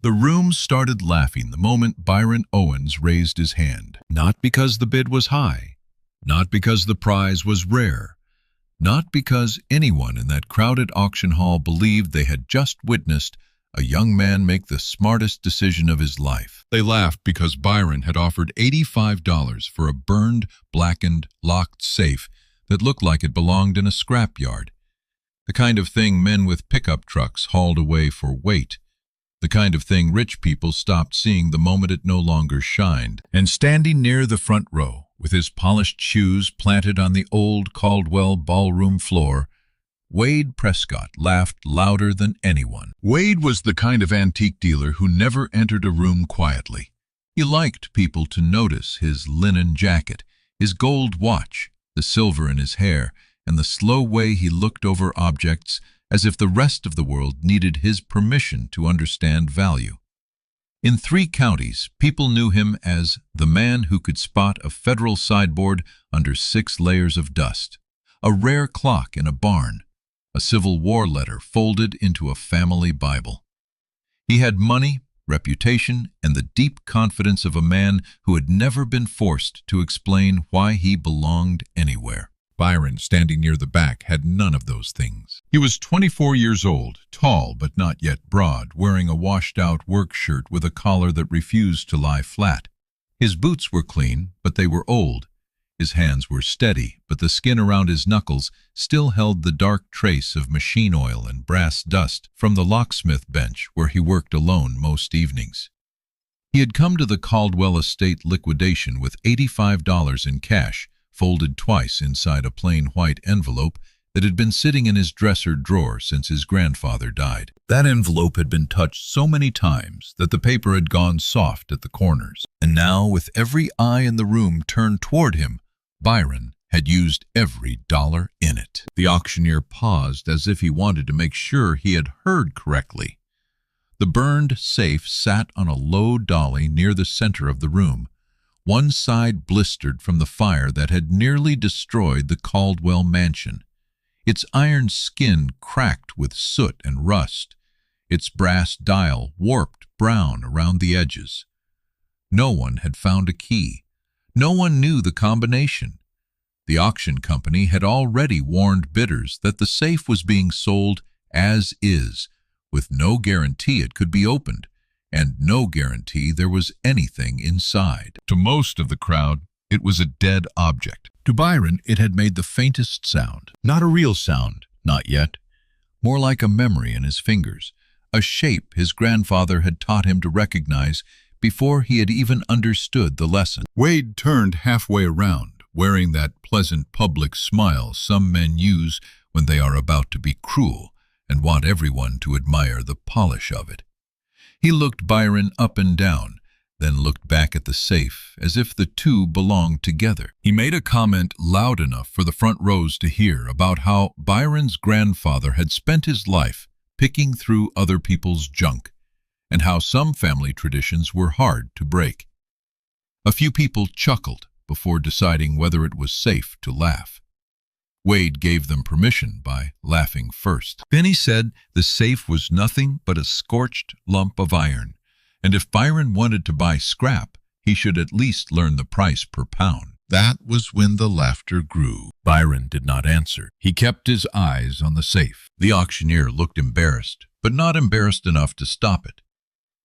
The room started laughing the moment Byron Owens raised his hand. Not because the bid was high, not because the prize was rare, not because anyone in that crowded auction hall believed they had just witnessed a young man make the smartest decision of his life. They laughed because Byron had offered $85 for a burned, blackened, locked safe that looked like it belonged in a scrapyard. The kind of thing men with pickup trucks hauled away for weight. The kind of thing rich people stopped seeing the moment it no longer shined. And standing near the front row, with his polished shoes planted on the old Caldwell ballroom floor, Wade Prescott laughed louder than anyone. Wade was the kind of antique dealer who never entered a room quietly. He liked people to notice his linen jacket, his gold watch, the silver in his hair, and the slow way he looked over objects as if the rest of the world needed his permission to understand value. In 3 counties, people knew him as the man who could spot a federal sideboard under 6 layers of dust, a rare clock in a barn, a Civil War letter folded into a family Bible. He had money, reputation, and the deep confidence of a man who had never been forced to explain why he belonged anywhere. Byron, standing near the back, had none of those things. He was 24 years old, tall but not yet broad, wearing a washed-out work shirt with a collar that refused to lie flat. His boots were clean, but they were old. His hands were steady, but the skin around his knuckles still held the dark trace of machine oil and brass dust from the locksmith bench where he worked alone most evenings. He had come to the Caldwell estate liquidation with $85 in cash, folded twice inside a plain white envelope that had been sitting in his dresser drawer since his grandfather died. That envelope had been touched so many times that the paper had gone soft at the corners. And now, with every eye in the room turned toward him, Byron had used every dollar in it. The auctioneer paused as if he wanted to make sure he had heard correctly. The burned safe sat on a low dolly near the center of the room, one side blistered from the fire that had nearly destroyed the Caldwell mansion. Its iron skin cracked with soot and rust, its brass dial warped brown around the edges. No one had found a key. No one knew the combination. The auction company had already warned bidders that the safe was being sold as is, with no guarantee it could be opened, and no guarantee there was anything inside. To most of the crowd, it was a dead object. To Byron, it had made the faintest sound. Not a real sound, not yet. More like a memory in his fingers, a shape his grandfather had taught him to recognize before he had even understood the lesson. Wade turned halfway around, wearing that pleasant public smile some men use when they are about to be cruel and want everyone to admire the polish of it. He looked Byron up and down, then looked back at the safe as if the two belonged together. He made a comment loud enough for the front rows to hear about how Byron's grandfather had spent his life picking through other people's junk, and how some family traditions were hard to break. A few people chuckled before deciding whether it was safe to laugh. Wade gave them permission by laughing first. Then he said the safe was nothing but a scorched lump of iron, and if Byron wanted to buy scrap, he should at least learn the price per pound. That was when the laughter grew. Byron did not answer. He kept his eyes on the safe. The auctioneer looked embarrassed, but not embarrassed enough to stop it.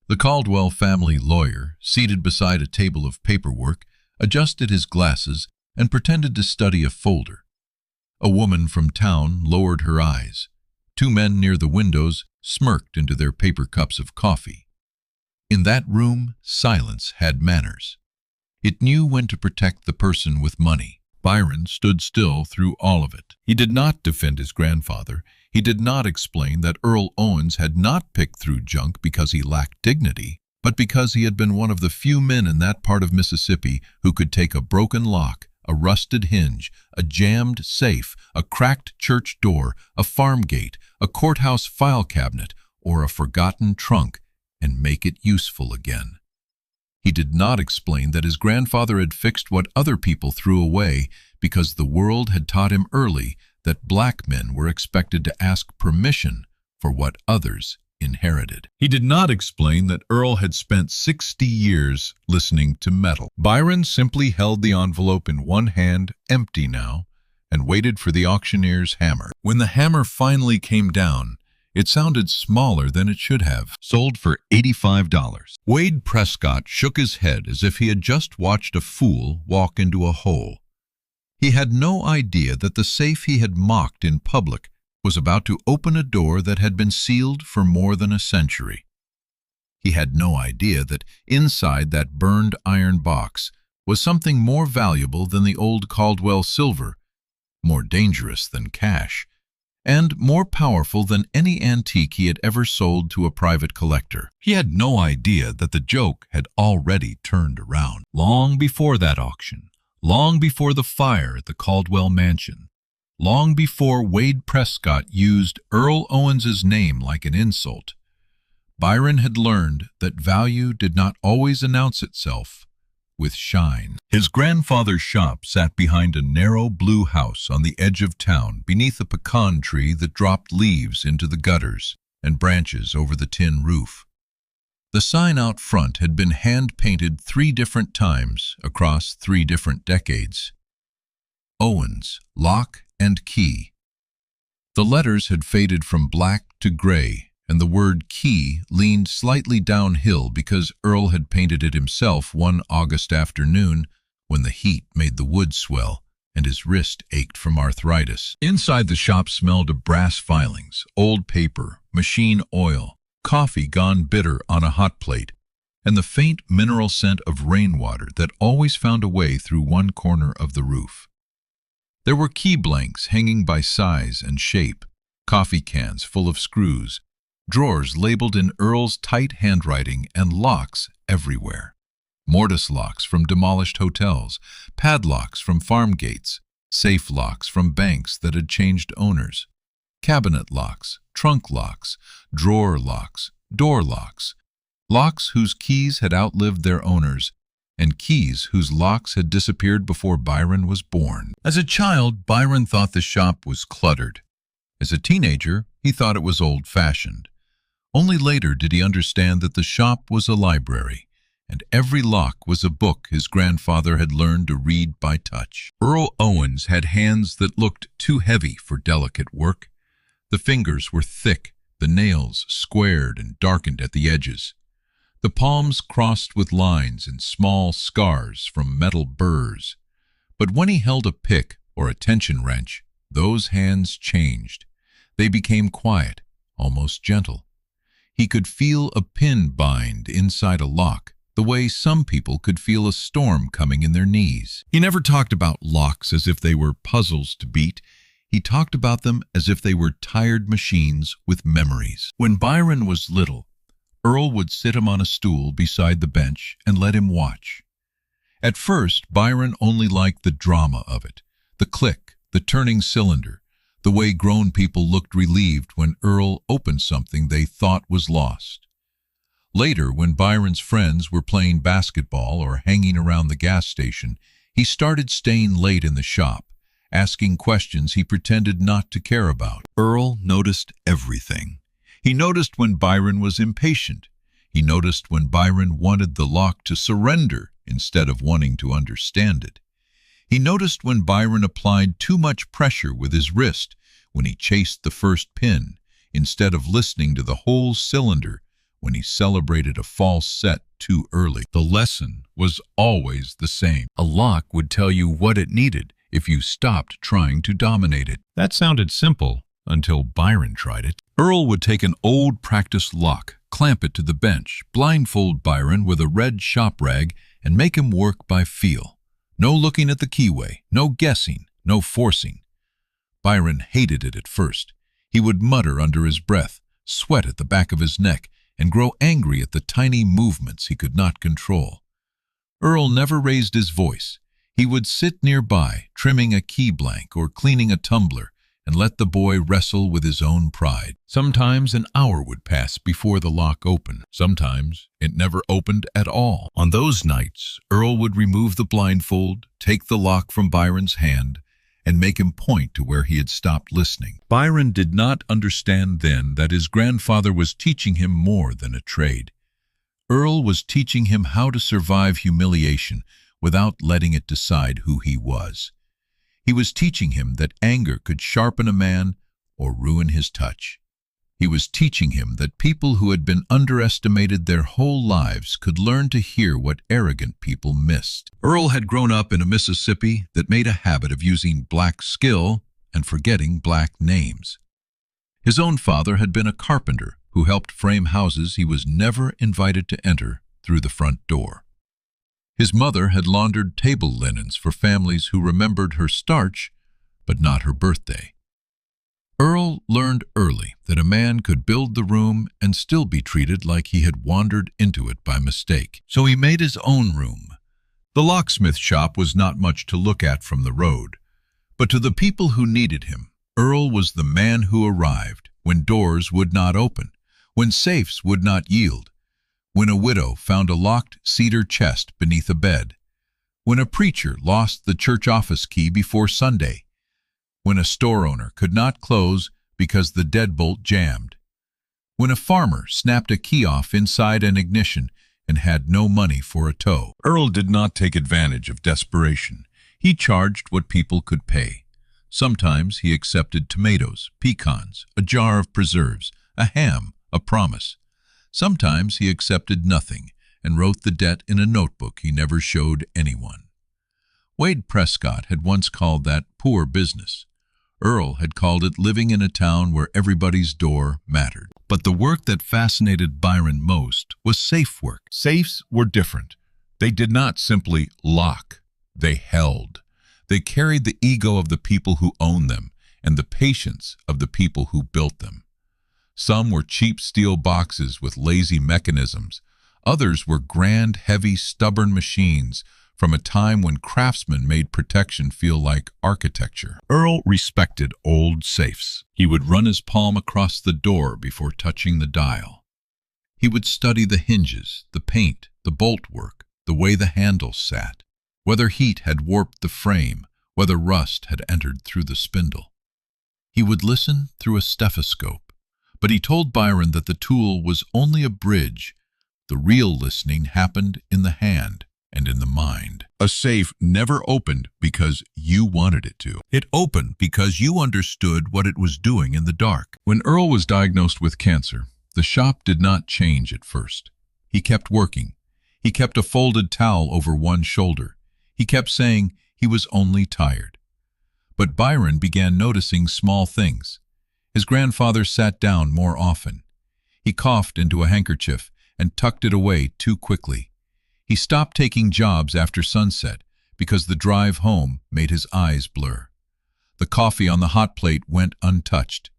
The Caldwell family lawyer, seated beside a table of paperwork, adjusted his glasses and pretended to study a folder. A woman from town lowered her eyes. 2 men near the windows smirked into their paper cups of coffee. In that room, silence had manners. It knew when to protect the person with money. Byron stood still through all of it. He did not defend his grandfather. He did not explain that Earl Owens had not picked through junk because he lacked dignity, but because he had been one of the few men in that part of Mississippi who could take a broken lock, a rusted hinge, a jammed safe, a cracked church door, a farm gate, a courthouse file cabinet, or a forgotten trunk, and make it useful again. He did not explain that his grandfather had fixed what other people threw away because the world had taught him early that black men were expected to ask permission for what others inherited. He did not explain that Earl had spent 60 years listening to metal. Byron simply held the envelope in one hand, empty now, and waited for the auctioneer's hammer. When the hammer finally came down, it sounded smaller than it should have. Sold for $85. Wade Prescott shook his head as if he had just watched a fool walk into a hole. He had no idea that the safe he had mocked in public was about to open a door that had been sealed for more than a century. He had no idea that inside that burned iron box was something more valuable than the old Caldwell silver, more dangerous than cash, and more powerful than any antique he had ever sold to a private collector. He had no idea that the joke had already turned around. Long before that auction, long before the fire at the Caldwell mansion, long before Wade Prescott used Earl Owens's name like an insult, Byron had learned that value did not always announce itself with shine. His grandfather's shop sat behind a narrow blue house on the edge of town beneath a pecan tree that dropped leaves into the gutters and branches over the tin roof. The sign out front had been hand-painted 3 different times across 3 different decades. Owens, Lock and Key. The letters had faded from black to gray, and the word key leaned slightly downhill because Earl had painted it himself one August afternoon when the heat made the wood swell and his wrist ached from arthritis. Inside the shop smelled of brass filings, old paper, machine oil, coffee gone bitter on a hot plate, and the faint mineral scent of rainwater that always found a way through one corner of the roof. There were key blanks hanging by size and shape, coffee cans full of screws, drawers labeled in Earl's tight handwriting, and locks everywhere. Mortise locks from demolished hotels, padlocks from farm gates, safe locks from banks that had changed owners, cabinet locks, trunk locks, drawer locks, door locks, locks whose keys had outlived their owners, and keys whose locks had disappeared before Byron was born. As a child, Byron thought the shop was cluttered. As a teenager, he thought it was old-fashioned. Only later did he understand that the shop was a library, and every lock was a book his grandfather had learned to read by touch. Earl Owens had hands that looked too heavy for delicate work. The fingers were thick, the nails squared and darkened at the edges. The palms crossed with lines and small scars from metal burrs. But when he held a pick or a tension wrench, those hands changed. They became quiet, almost gentle. He could feel a pin bind inside a lock, the way some people could feel a storm coming in their knees. He never talked about locks as if they were puzzles to beat. He talked about them as if they were tired machines with memories. When Byron was little, Earl would sit him on a stool beside the bench and let him watch. At first, Byron only liked the drama of it, the click, the turning cylinder, the way grown people looked relieved when Earl opened something they thought was lost. Later, when Byron's friends were playing basketball or hanging around the gas station, he started staying late in the shop, asking questions he pretended not to care about. Earl noticed everything. He noticed when Byron was impatient. He noticed when Byron wanted the lock to surrender instead of wanting to understand it. He noticed when Byron applied too much pressure with his wrist when he chased the first pin, instead of listening to the whole cylinder when he celebrated a false set too early. The lesson was always the same. A lock would tell you what it needed if you stopped trying to dominate it. That sounded simple until Byron tried it. Earl would take an old practice lock, clamp it to the bench, blindfold Byron with a red shop rag, and make him work by feel. No looking at the keyway, no guessing, no forcing. Byron hated it at first. He would mutter under his breath, sweat at the back of his neck, and grow angry at the tiny movements he could not control. Earl never raised his voice. He would sit nearby, trimming a key blank or cleaning a tumbler, and let the boy wrestle with his own pride. Sometimes an hour would pass before the lock opened. Sometimes it never opened at all. On those nights, Earl would remove the blindfold, take the lock from Byron's hand, and make him point to where he had stopped listening. Byron did not understand then that his grandfather was teaching him more than a trade. Earl was teaching him how to survive humiliation without letting it decide who he was. He was teaching him that anger could sharpen a man or ruin his touch. He was teaching him that people who had been underestimated their whole lives could learn to hear what arrogant people missed. Earl had grown up in a Mississippi that made a habit of using black skill and forgetting black names. His own father had been a carpenter who helped frame houses he was never invited to enter through the front door. His mother had laundered table linens for families who remembered her starch, but not her birthday. Earl learned early that a man could build the room and still be treated like he had wandered into it by mistake. So he made his own room. The locksmith shop was not much to look at from the road, but to the people who needed him, Earl was the man who arrived when doors would not open, when safes would not yield, when a widow found a locked cedar chest beneath a bed, when a preacher lost the church office key before Sunday, when a store owner could not close because the deadbolt jammed, when a farmer snapped a key off inside an ignition and had no money for a tow. Earl did not take advantage of desperation. He charged what people could pay. Sometimes he accepted tomatoes, pecans, a jar of preserves, a ham, a promise. Sometimes he accepted nothing and wrote the debt in a notebook he never showed anyone. Wade Prescott had once called that poor business. Earl had called it living in a town where everybody's door mattered. But the work that fascinated Byron most was safe work. Safes were different. They did not simply lock. They held. They carried the ego of the people who owned them and the patience of the people who built them. Some were cheap steel boxes with lazy mechanisms. Others were grand, heavy, stubborn machines from a time when craftsmen made protection feel like architecture. Earl respected old safes. He would run his palm across the door before touching the dial. He would study the hinges, the paint, the bolt work, the way the handles sat, whether heat had warped the frame, whether rust had entered through the spindle. He would listen through a stethoscope, but he told Byron that the tool was only a bridge. The real listening happened in the hand and in the mind. A safe never opened because you wanted it to. It opened because you understood what it was doing in the dark. When Earl was diagnosed with cancer, the shop did not change at first. He kept working. He kept a folded towel over one shoulder. He kept saying he was only tired. But Byron began noticing small things. His grandfather sat down more often. He coughed into a handkerchief and tucked it away too quickly. He stopped taking jobs after sunset because the drive home made his eyes blur. The coffee on the hot plate went untouched.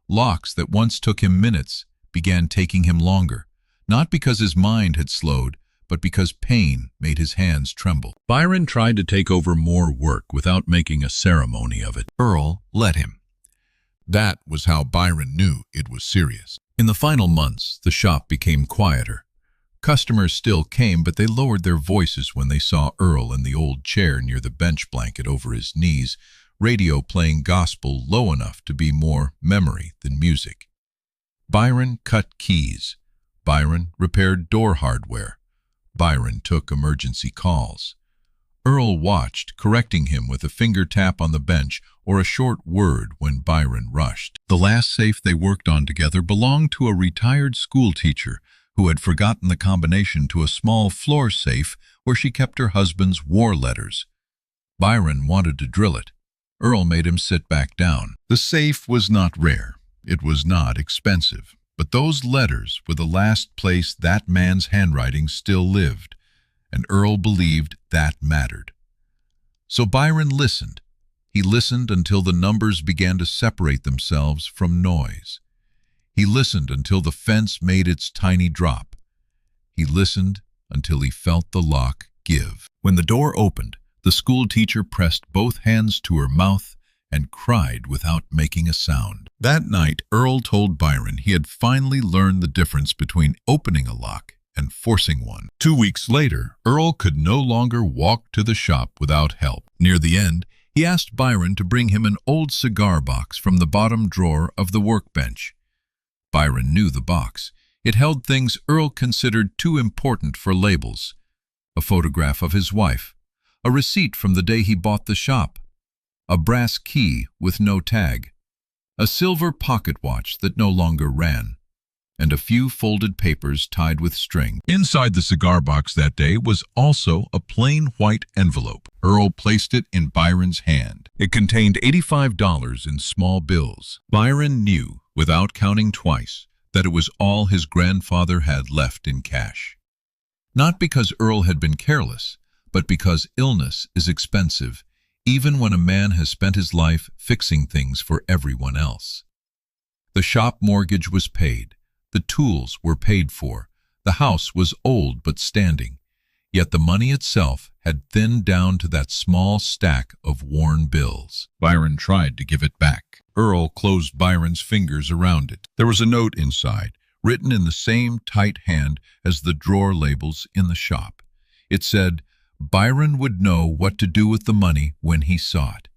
Locks that once took him minutes began taking him longer, not because his mind had slowed, but because pain made his hands tremble. Byron tried to take over more work without making a ceremony of it. Earl let him. That was how Byron knew it was serious. In the final months, the shop became quieter. Customers still came, but they lowered their voices when they saw Earl in the old chair near the bench blanket over his knees, radio playing gospel low enough to be more memory than music. Byron cut keys. Byron repaired door hardware. Byron took emergency calls. Earl watched, correcting him with a finger tap on the bench or a short word when Byron rushed. The last safe they worked on together belonged to a retired school teacher who had forgotten the combination to a small floor safe where she kept her husband's war letters. Byron wanted to drill it. Earl made him sit back down. The safe was not rare. It was not expensive. But those letters were the last place that man's handwriting still lived, and Earl believed that mattered. So Byron listened. He listened until the numbers began to separate themselves from noise. He listened until the fence made its tiny drop. He listened until he felt the lock give. When the door opened, the school teacher pressed both hands to her mouth and cried without making a sound. That night, Earl told Byron he had finally learned the difference between opening a lock and forcing one. 2 weeks later, Earl could no longer walk to the shop without help. Near the end, He asked Byron to bring him an old cigar box from the bottom drawer of the workbench. Byron knew the box. It held things Earl considered too important for labels: a photograph of his wife, a receipt from the day he bought the shop, a brass key with no tag, a silver pocket watch that no longer ran, and a few folded papers tied with string. Inside the cigar box that day was also a plain white envelope. Earl placed it in Byron's hand. It contained $85 in small bills. Byron knew, without counting twice, that it was all his grandfather had left in cash. Not because Earl had been careless, but because illness is expensive, even when a man has spent his life fixing things for everyone else. The shop mortgage was paid. The tools were paid for. The house was old but standing. Yet the money itself had thinned down to that small stack of worn bills. Byron tried to give it back. Earl closed Byron's fingers around it. There was a note inside, written in the same tight hand as the drawer labels in the shop. It said, Byron would know what to do with the money when he saw it.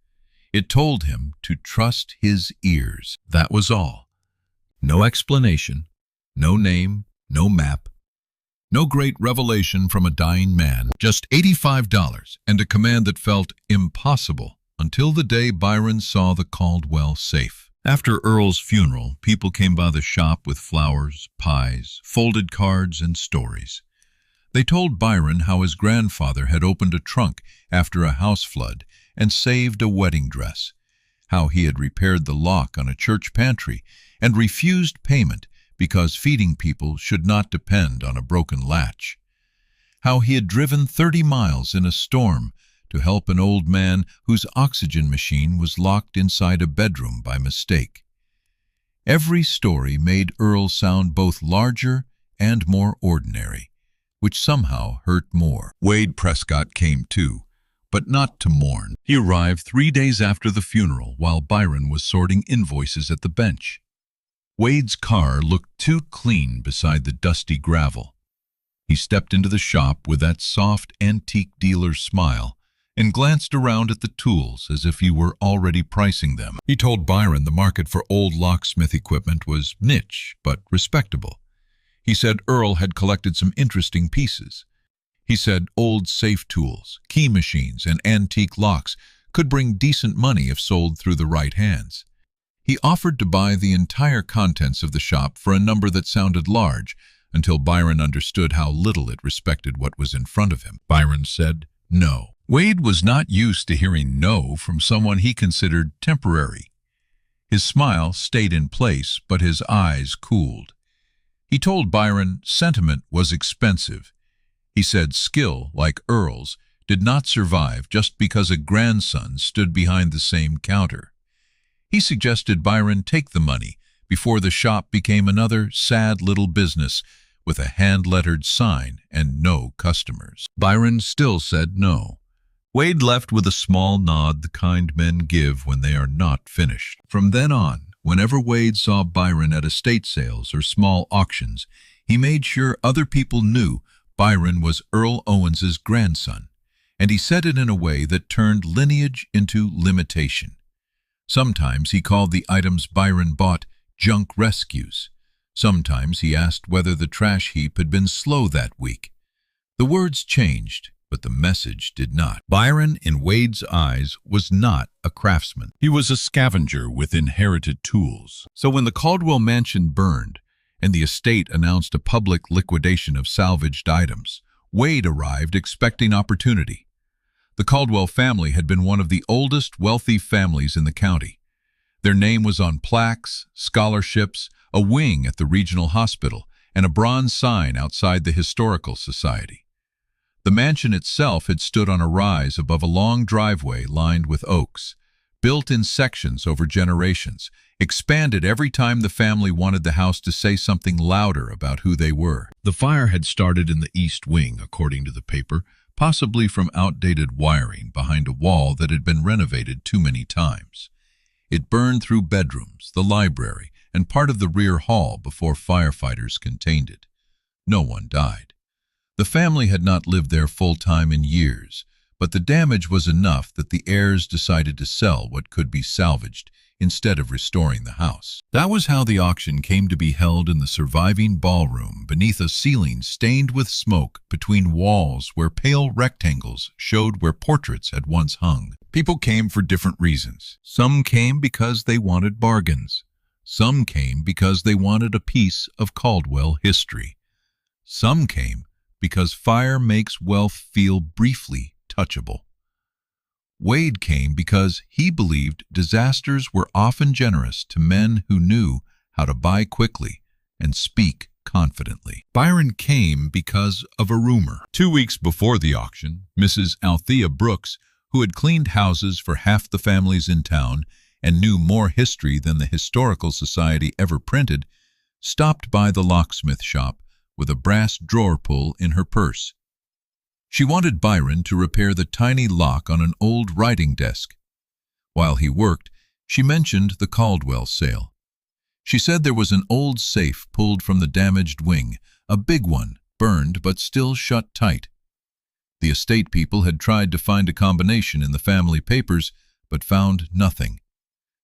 It told him to trust his ears. That was all. No explanation, no name, no map, no great revelation from a dying man, just $85 and a command that felt impossible until the day Byron saw the Caldwell safe. After Earl's funeral, people came by the shop with flowers, pies, folded cards, and stories. They told Byron how his grandfather had opened a trunk after a house flood and saved a wedding dress, how he had repaired the lock on a church pantry and refused payment because feeding people should not depend on a broken latch, how he had driven 30 miles in a storm to help an old man whose oxygen machine was locked inside a bedroom by mistake. Every story made Earl sound both larger and more ordinary, which somehow hurt more. Wade Prescott came too, but not to mourn. He arrived 3 days after the funeral while Byron was sorting invoices at the bench. Wade's car looked too clean beside the dusty gravel. He stepped into the shop with that soft antique dealer's smile and glanced around at the tools as if he were already pricing them. He told Byron the market for old locksmith equipment was niche but respectable. He said Earl had collected some interesting pieces. He said old safe tools, key machines, and antique locks could bring decent money if sold through the right hands. He offered to buy the entire contents of the shop for a number that sounded large, until Byron understood how little it respected what was in front of him. Byron said no. Wade was not used to hearing no from someone he considered temporary. His smile stayed in place, but his eyes cooled. He told Byron sentiment was expensive. He said skill, like Earl's, did not survive just because a grandson stood behind the same counter. He suggested Byron take the money before the shop became another sad little business with a hand-lettered sign and no customers. Byron still said no. Wade left with a small nod the kind men give when they are not finished. From then on, whenever Wade saw Byron at estate sales or small auctions, he made sure other people knew Byron was Earl Owens's grandson, and he said it in a way that turned lineage into limitation. Sometimes he called the items Byron bought junk rescues. Sometimes he asked whether the trash heap had been slow that week. The words changed, but the message did not. Byron, in Wade's eyes, was not a craftsman. He was a scavenger with inherited tools. So when the Caldwell mansion burned and the estate announced a public liquidation of salvaged items, Wade arrived expecting opportunity. The Caldwell family had been one of the oldest wealthy families in the county. Their name was on plaques, scholarships, a wing at the regional hospital, and a bronze sign outside the Historical Society. The mansion itself had stood on a rise above a long driveway lined with oaks, built in sections over generations, expanded every time the family wanted the house to say something louder about who they were. The fire had started in the east wing, according to the paper, possibly from outdated wiring behind a wall that had been renovated too many times. It burned through bedrooms, the library, and part of the rear hall before firefighters contained it. No one died. The family had not lived there full-time in years, but the damage was enough that the heirs decided to sell what could be salvaged instead of restoring the house. That was how the auction came to be held in the surviving ballroom beneath a ceiling stained with smoke between walls where pale rectangles showed where portraits had once hung. People came for different reasons. Some came because they wanted bargains. Some came because they wanted a piece of Caldwell history. Some came because fire makes wealth feel briefly touchable. Wade came because he believed disasters were often generous to men who knew how to buy quickly and speak confidently. Byron came because of a rumor. 2 weeks before the auction, Mrs. Althea Brooks, who had cleaned houses for half the families in town and knew more history than the Historical Society ever printed, stopped by the locksmith shop with a brass drawer pull in her purse. She wanted Byron to repair the tiny lock on an old writing desk. While he worked, she mentioned the Caldwell sale. She said there was an old safe pulled from the damaged wing, a big one, burned but still shut tight. The estate people had tried to find a combination in the family papers, but found nothing.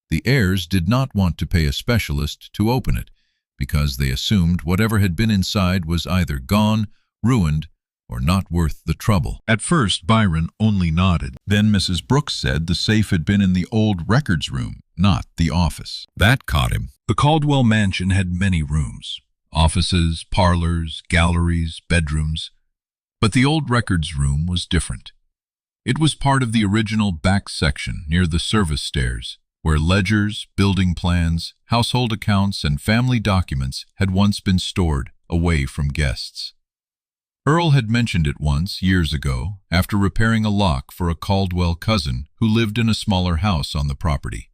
The heirs did not want to pay a specialist to open it, because they assumed whatever had been inside was either gone, ruined, or not worth the trouble. At first, Byron only nodded. Then Mrs. Brooks said the safe had been in the old records room, not the office. That caught him. The Caldwell mansion had many rooms, offices, parlors, galleries, bedrooms. But the old records room was different. It was part of the original back section near the service stairs, where ledgers, building plans, household accounts, and family documents had once been stored away from guests. Earl had mentioned it once, years ago, after repairing a lock for a Caldwell cousin who lived in a smaller house on the property.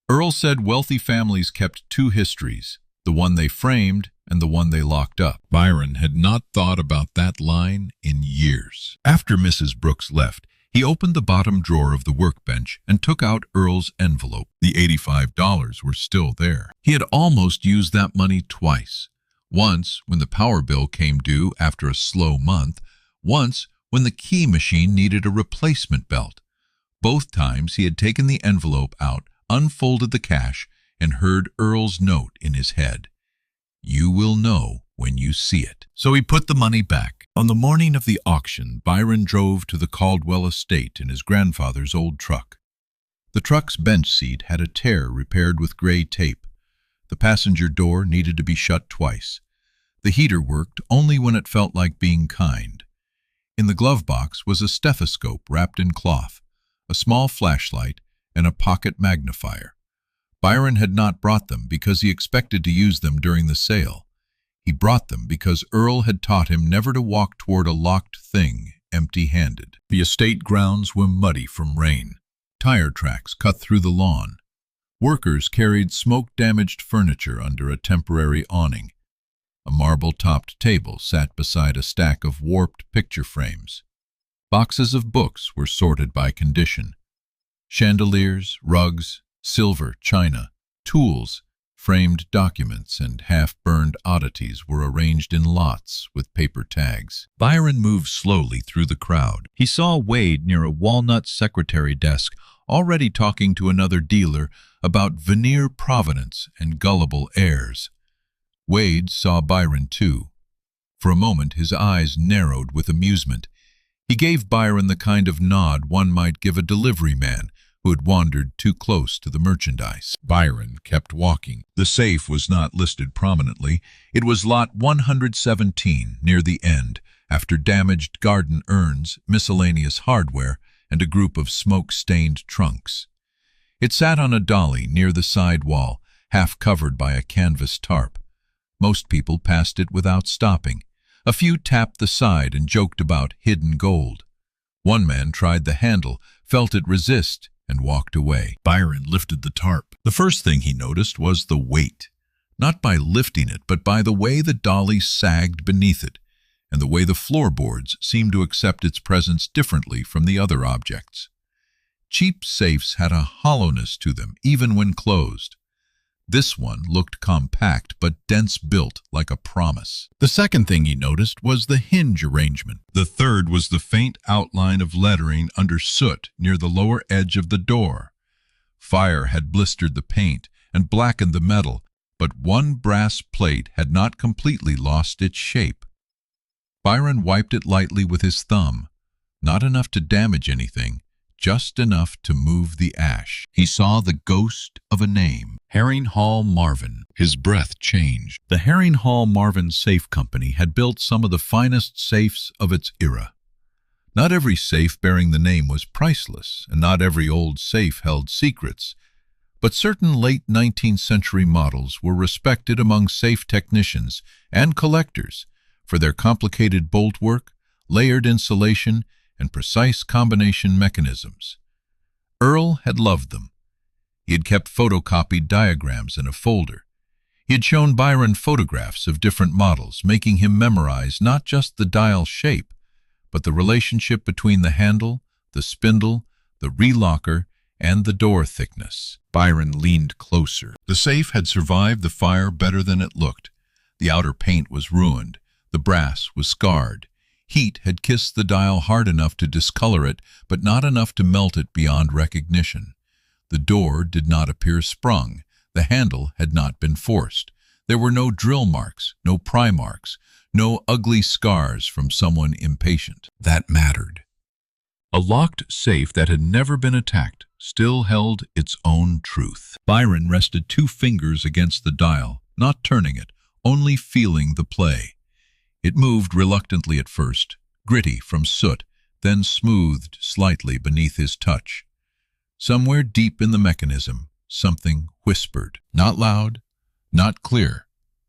Earl said wealthy families kept two histories, the one they framed and the one they locked up. Byron had not thought about that line in years. After Mrs. Brooks left, he opened the bottom drawer of the workbench and took out Earl's envelope. The $85 were still there. He had almost used that money twice. Once when the power bill came due after a slow month, once when the key machine needed a replacement belt. Both times he had taken the envelope out, unfolded the cash, and heard Earl's note in his head. "You will know when you see it." So he put the money back. On the morning of the auction, Byron drove to the Caldwell estate in his grandfather's old truck. The truck's bench seat had a tear repaired with gray tape. The passenger door needed to be shut twice. The heater worked only when it felt like being kind. In the glove box was a stethoscope wrapped in cloth, a small flashlight, and a pocket magnifier. Byron had not brought them because he expected to use them during the sale. He brought them because Earl had taught him never to walk toward a locked thing empty-handed. The estate grounds were muddy from rain. Tire tracks cut through the lawn. Workers carried smoke-damaged furniture under a temporary awning. A marble-topped table sat beside a stack of warped picture frames. Boxes of books were sorted by condition. Chandeliers, rugs, silver, china, tools, framed documents, and half-burned oddities were arranged in lots with paper tags. Byron moved slowly through the crowd. He saw Wade near a walnut secretary desk, already talking to another dealer about veneer provenance and gullible heirs. Wade saw Byron too. For a moment his eyes narrowed with amusement. He gave Byron the kind of nod one might give a delivery man who had wandered too close to the merchandise. Byron kept walking. The safe was not listed prominently. It was lot 117 near the end, after damaged garden urns, miscellaneous hardware, and a group of smoke-stained trunks. It sat on a dolly near the side wall, half covered by a canvas tarp. Most people passed it without stopping. A few tapped the side and joked about hidden gold. One man tried the handle, felt it resist, and walked away. Byron lifted the tarp. The first thing he noticed was the weight. Not by lifting it, but by the way the dolly sagged beneath it, and the way the floorboards seemed to accept its presence differently from the other objects. Cheap safes had a hollowness to them, even when closed. This one looked compact but dense, built like a promise. The second thing he noticed was the hinge arrangement. The third was the faint outline of lettering under soot near the lower edge of the door. Fire had blistered the paint and blackened the metal, but one brass plate had not completely lost its shape. Byron wiped it lightly with his thumb, not enough to damage anything, just enough to move the ash. He saw the ghost of a name, Herring Hall Marvin. His breath changed. The Herring Hall Marvin Safe Company had built some of the finest safes of its era. Not every safe bearing the name was priceless, and not every old safe held secrets, but certain late 19th century models were respected among safe technicians and collectors for their complicated bolt work, layered insulation, and precise combination mechanisms. Earl had loved them. He had kept photocopied diagrams in a folder. He had shown Byron photographs of different models, making him memorize not just the dial shape, but the relationship between the handle, the spindle, the relocker, and the door thickness. Byron leaned closer. The safe had survived the fire better than it looked. The outer paint was ruined. The brass was scarred. Heat had kissed the dial hard enough to discolor it, but not enough to melt it beyond recognition. The door did not appear sprung. The handle had not been forced. There were no drill marks, no pry marks, no ugly scars from someone impatient. That mattered. A locked safe that had never been attacked still held its own truth. Byron rested 2 fingers against the dial, not turning it, only feeling the play. It moved reluctantly at first, gritty from soot, then smoothed slightly beneath his touch. Somewhere deep in the mechanism, something whispered. Not loud, not clear,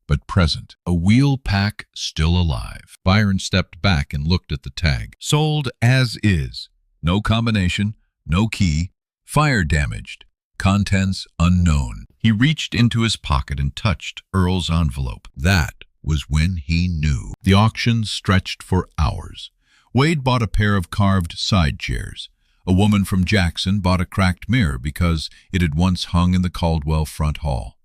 but present. A wheel pack still alive. Byron stepped back and looked at the tag. Sold as is. No combination, no key, fire damaged, contents unknown. He reached into his pocket and touched Earl's envelope. That was when he knew. The auction stretched for hours. Wade bought a pair of carved side chairs. A woman from Jackson bought a cracked mirror because it had once hung in the Caldwell front hall.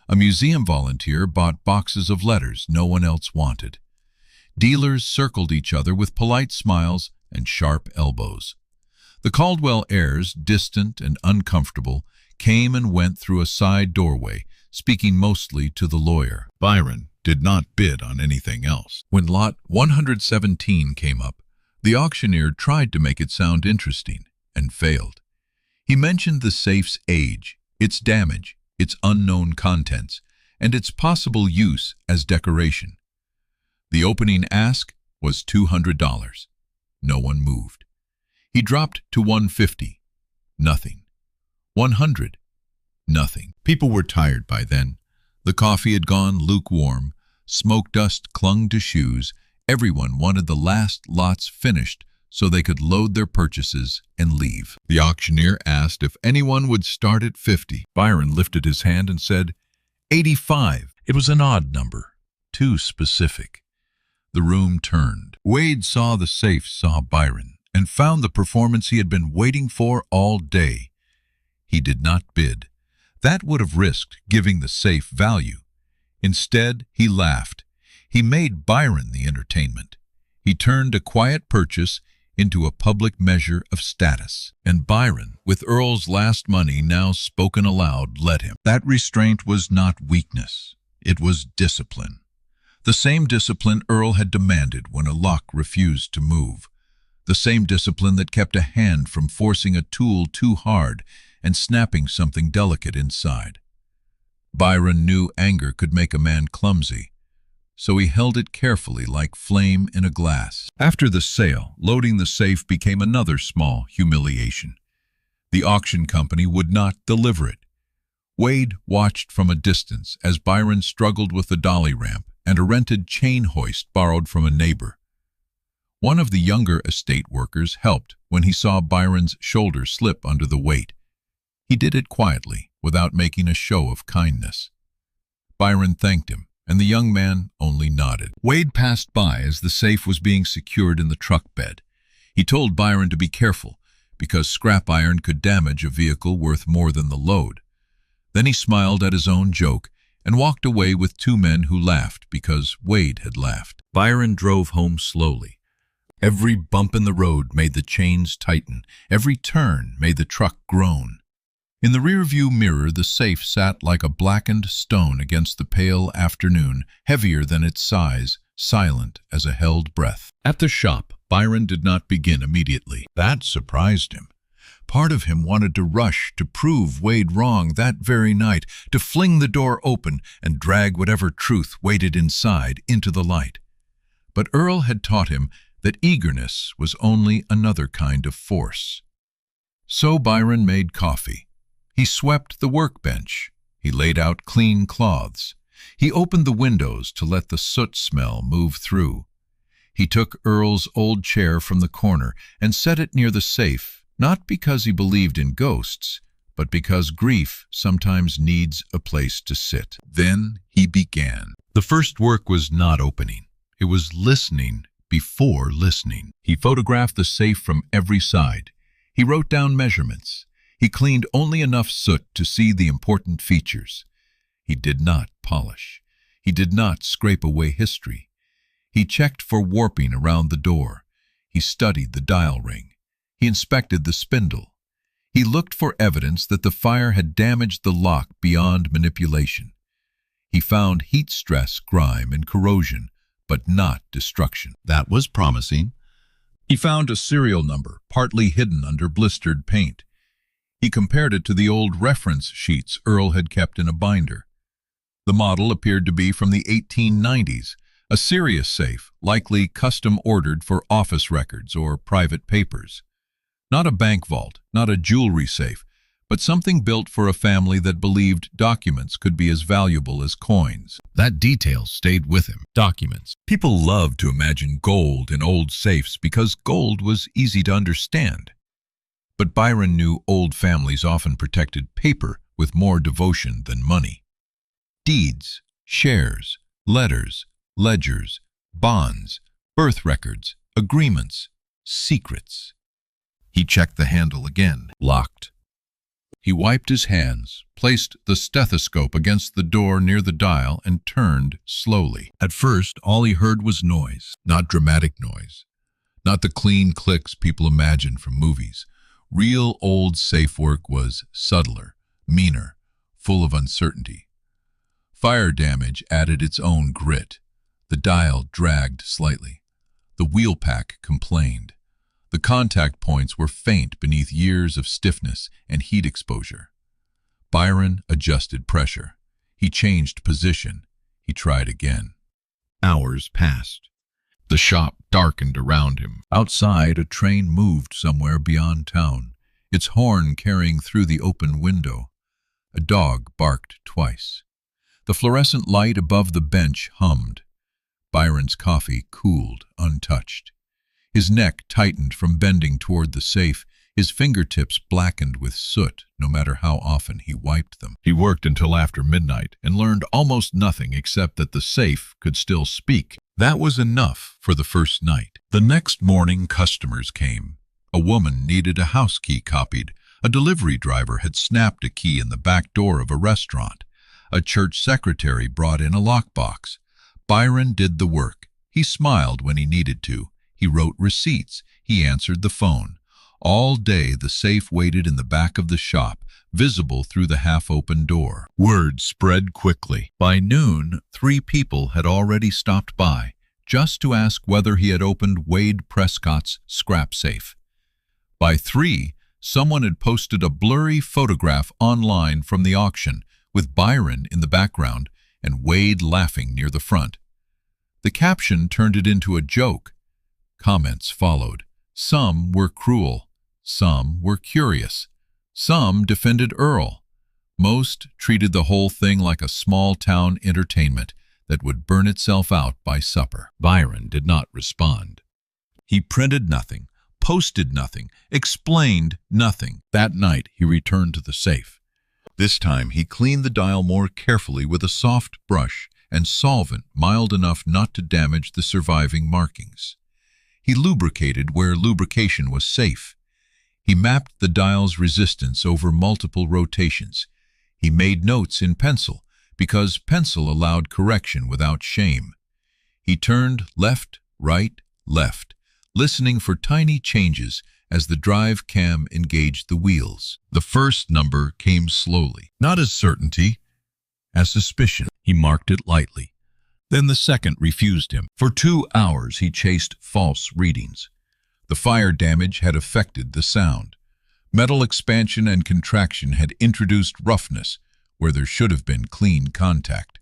A museum volunteer bought boxes of letters no one else wanted. Dealers circled each other with polite smiles and sharp elbows. The Caldwell heirs, distant and uncomfortable, came and went through a side doorway, speaking mostly to the lawyer. Byron did not bid on anything else. When lot 117 came up, the auctioneer tried to make it sound interesting and failed. He mentioned the safe's age, its damage, its unknown contents, and its possible use as decoration. The opening ask was $200. No one moved. He dropped to $150. Nothing. $100. Nothing. People were tired by then. The coffee had gone lukewarm. Smoke dust clung to shoes. Everyone wanted the last lots finished so they could load their purchases and leave. The auctioneer asked if anyone would start at 50. Byron lifted his hand and said, 85. It was an odd number, too specific. The room turned. Wade saw the safe, saw Byron, and found the performance he had been waiting for all day. He did not bid. That would have risked giving the safe value. Instead, he laughed. He made Byron the entertainment. He turned a quiet purchase into a public measure of status. And Byron, with Earl's last money now spoken aloud, let him. That restraint was not weakness. It was discipline. The same discipline Earl had demanded when a lock refused to move. The same discipline that kept a hand from forcing a tool too hard and snapping something delicate inside. Byron knew anger could make a man clumsy, so he held it carefully like flame in a glass. After the sale, loading the safe became another small humiliation. The auction company would not deliver it. Wade watched from a distance as Byron struggled with the dolly ramp and a rented chain hoist borrowed from a neighbor. One of the younger estate workers helped when he saw Byron's shoulder slip under the weight. He did it quietly, without making a show of kindness. Byron thanked him, and the young man only nodded. Wade passed by as the safe was being secured in the truck bed. He told Byron to be careful, because scrap iron could damage a vehicle worth more than the load. Then he smiled at his own joke and walked away with two men who laughed because Wade had laughed. Byron drove home slowly. Every bump in the road made the chains tighten. Every turn made the truck groan. In the rearview mirror, the safe sat like a blackened stone against the pale afternoon, heavier than its size, silent as a held breath. At the shop, Byron did not begin immediately. That surprised him. Part of him wanted to rush to prove Wade wrong that very night, to fling the door open and drag whatever truth waited inside into the light. But Earl had taught him that eagerness was only another kind of force. So Byron made coffee. He swept the workbench. He laid out clean cloths. He opened the windows to let the soot smell move through. He took Earl's old chair from the corner and set it near the safe, not because he believed in ghosts, but because grief sometimes needs a place to sit. Then he began. The first work was not opening. It was listening before listening. He photographed the safe from every side. He wrote down measurements. He cleaned only enough soot to see the important features. He did not polish. He did not scrape away history. He checked for warping around the door. He studied the dial ring. He inspected the spindle. He looked for evidence that the fire had damaged the lock beyond manipulation. He found heat stress, grime, and corrosion, but not destruction. That was promising. He found a serial number, partly hidden under blistered paint. He compared it to the old reference sheets Earl had kept in a binder. The model appeared to be from the 1890s, a serious safe, likely custom-ordered for office records or private papers. Not a bank vault, not a jewelry safe, but something built for a family that believed documents could be as valuable as coins. That detail stayed with him. Documents. People loved to imagine gold in old safes because gold was easy to understand. But Byron knew old families often protected paper with more devotion than money. Deeds, shares, letters, ledgers, bonds, birth records, agreements, secrets. He checked the handle again. Locked. He wiped his hands, placed the stethoscope against the door near the dial, and turned slowly. At first, all he heard was noise, not dramatic noise, not the clean clicks people imagine from movies. Real old safe work was subtler, meaner, full of uncertainty. Fire damage added its own grit. The dial dragged slightly. The wheel pack complained. The contact points were faint beneath years of stiffness and heat exposure. Byron adjusted pressure. He changed position. He tried again. Hours passed. The shop darkened around him. Outside, a train moved somewhere beyond town, its horn carrying through the open window. A dog barked twice. The fluorescent light above the bench hummed. Byron's coffee cooled, untouched. His neck tightened from bending toward the safe, his fingertips blackened with soot, no matter how often he wiped them. He worked until after midnight and learned almost nothing except that the safe could still speak. That was enough for the first night. The next morning, customers came. A woman needed a house key copied. A delivery driver had snapped a key in the back door of a restaurant. A church secretary brought in a lockbox. Byron did the work. He smiled when he needed to. He wrote receipts. He answered the phone. All day the safe waited in the back of the shop, visible through the half-open door. Word spread quickly. By noon, 3 people had already stopped by, just to ask whether he had opened Wade Prescott's scrap safe. By 3, someone had posted a blurry photograph online from the auction, with Byron in the background and Wade laughing near the front. The caption turned it into a joke. Comments followed. Some were cruel. Some were curious. Some defended Earl. Most treated the whole thing like a small-town entertainment that would burn itself out by supper. Byron did not respond. He printed nothing, posted nothing, explained nothing. That night he returned to the safe. This time he cleaned the dial more carefully with a soft brush and solvent mild enough not to damage the surviving markings. He lubricated where lubrication was safe. He mapped the dial's resistance over multiple rotations. He made notes in pencil, because pencil allowed correction without shame. He turned left, right, left, listening for tiny changes as the drive cam engaged the wheels. The first number came slowly, not as certainty, as suspicion. He marked it lightly. Then the second refused him. For 2 hours he chased false readings. The fire damage had affected the sound. Metal expansion and contraction had introduced roughness where there should have been clean contact.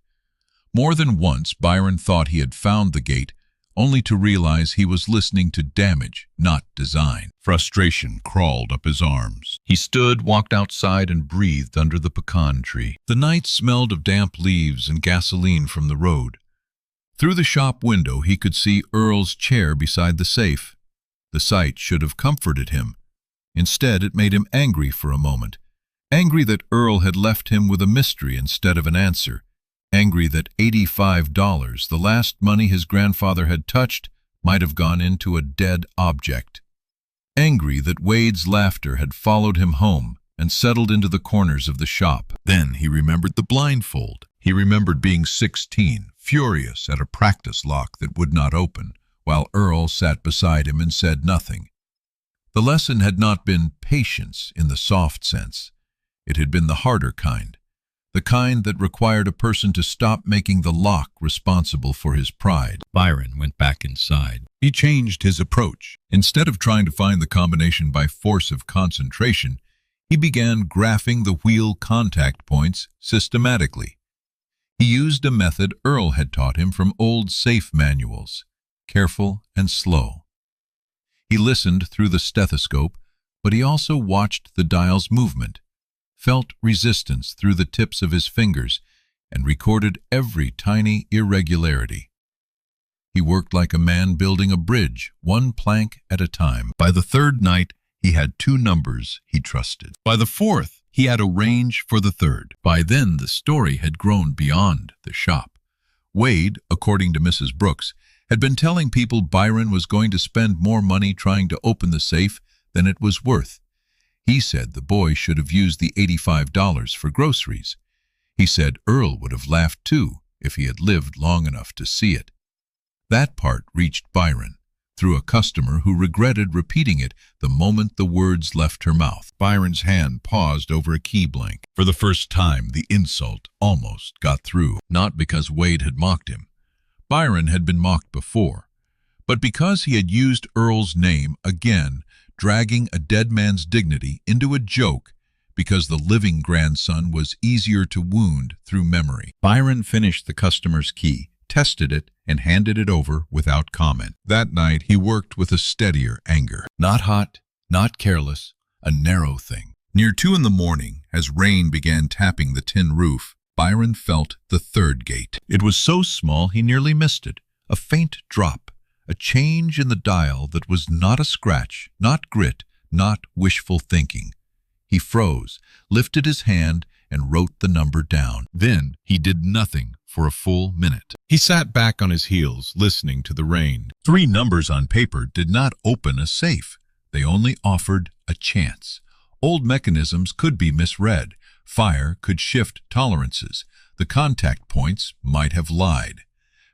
More than once Byron thought he had found the gate, only to realize he was listening to damage, not design. Frustration crawled up his arms. He stood, walked outside, and breathed under the pecan tree. The night smelled of damp leaves and gasoline from the road. Through the shop window he could see Earl's chair beside the safe. The sight should have comforted him. Instead, it made him angry for a moment. Angry that Earl had left him with a mystery instead of an answer. Angry that $85, the last money his grandfather had touched, might have gone into a dead object. Angry that Wade's laughter had followed him home and settled into the corners of the shop. Then he remembered the blindfold. He remembered being 16, furious at a practice lock that would not open, while Earl sat beside him and said nothing. The lesson had not been patience in the soft sense. It had been the harder kind. The kind that required a person to stop making the lock responsible for his pride. Byron went back inside. He changed his approach. Instead of trying to find the combination by force of concentration, he began graphing the wheel contact points systematically. He used a method Earl had taught him from old safe manuals, careful and slow. He listened through the stethoscope, but he also watched the dial's movement, felt resistance through the tips of his fingers, and recorded every tiny irregularity. He worked like a man building a bridge, one plank at a time. By the third night, he had 2 numbers he trusted. By the fourth, he had a range for the third. By then, the story had grown beyond the shop. Wade, according to Mrs. Brooks, had been telling people Byron was going to spend more money trying to open the safe than it was worth. He said the boy should have used the $85 for groceries. He said Earl would have laughed too if he had lived long enough to see it. That part reached Byron, through a customer who regretted repeating it the moment the words left her mouth. Byron's hand paused over a key blank. For the first time, the insult almost got through, not because Wade had mocked him. Byron had been mocked before, but because he had used Earl's name again, dragging a dead man's dignity into a joke because the living grandson was easier to wound through memory. Byron finished the customer's key, tested it, and handed it over without comment. That night he worked with a steadier anger. Not hot, not careless, a narrow thing. Near 2 in the morning, as rain began tapping the tin roof, Byron felt the third gate. It was so small he nearly missed it. A faint drop. A change in the dial that was not a scratch, not grit, not wishful thinking. He froze, lifted his hand, and wrote the number down. Then he did nothing for a full minute. He sat back on his heels, listening to the rain. 3 numbers on paper did not open a safe. They only offered a chance. Old mechanisms could be misread. Fire could shift tolerances. The contact points might have lied.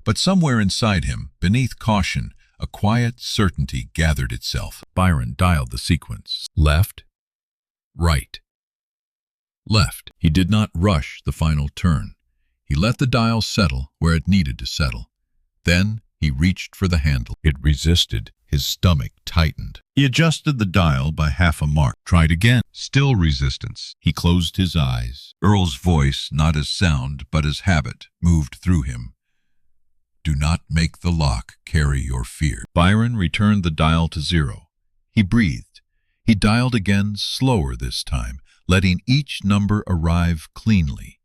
But somewhere inside him, beneath caution, a quiet certainty gathered itself. Byron dialed the sequence. Left, right, left. He did not rush the final turn. He let the dial settle where it needed to settle. Then he reached for the handle. It resisted. His stomach tightened. He adjusted the dial by half a mark. Tried again. Still resistance. He closed his eyes. Earl's voice, not as sound, but as habit, moved through him. Do not make the lock carry your fear. Byron returned the dial to 0. He breathed. He dialed again, slower this time, letting each number arrive cleanly.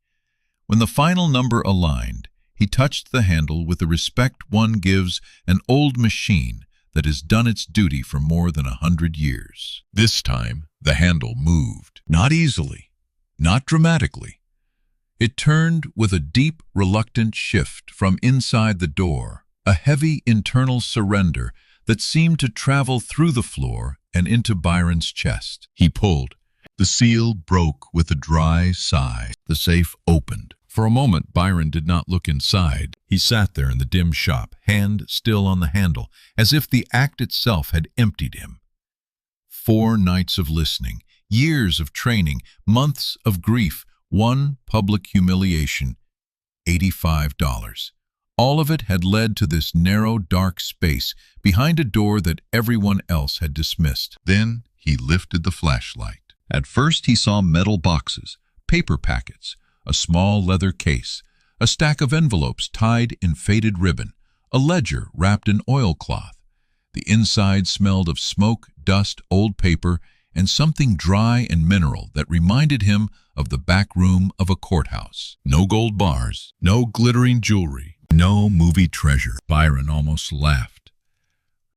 When the final number aligned, he touched the handle with the respect one gives an old machine that has done its duty for more than 100 years. This time, the handle moved. Not easily, not dramatically. It turned with a deep, reluctant shift from inside the door, a heavy internal surrender that seemed to travel through the floor and into Byron's chest. He pulled. The seal broke with a dry sigh. The safe opened. For a moment, Byron did not look inside. He sat there in the dim shop, hand still on the handle, as if the act itself had emptied him. 4 nights of listening, years of training, months of grief, one public humiliation, $85. All of it had led to this narrow, dark space behind a door that everyone else had dismissed. Then he lifted the flashlight. At first he saw metal boxes, paper packets, a small leather case, a stack of envelopes tied in faded ribbon, a ledger wrapped in oilcloth. The inside smelled of smoke, dust, old paper, and something dry and mineral that reminded him of the back room of a courthouse. No gold bars, no glittering jewelry, no movie treasure. Byron almost laughed.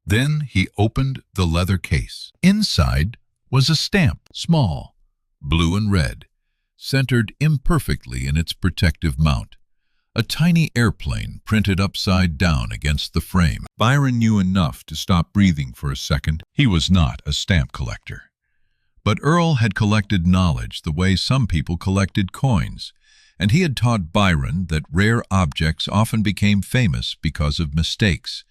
Then he opened the leather case. Inside was a stamp, small, blue and red, centered imperfectly in its protective mount. A tiny airplane printed upside down against the frame. Byron knew enough to stop breathing for a second. He was not a stamp collector. But Earl had collected knowledge the way some people collected coins, and he had taught Byron that rare objects often became famous because of mistakes.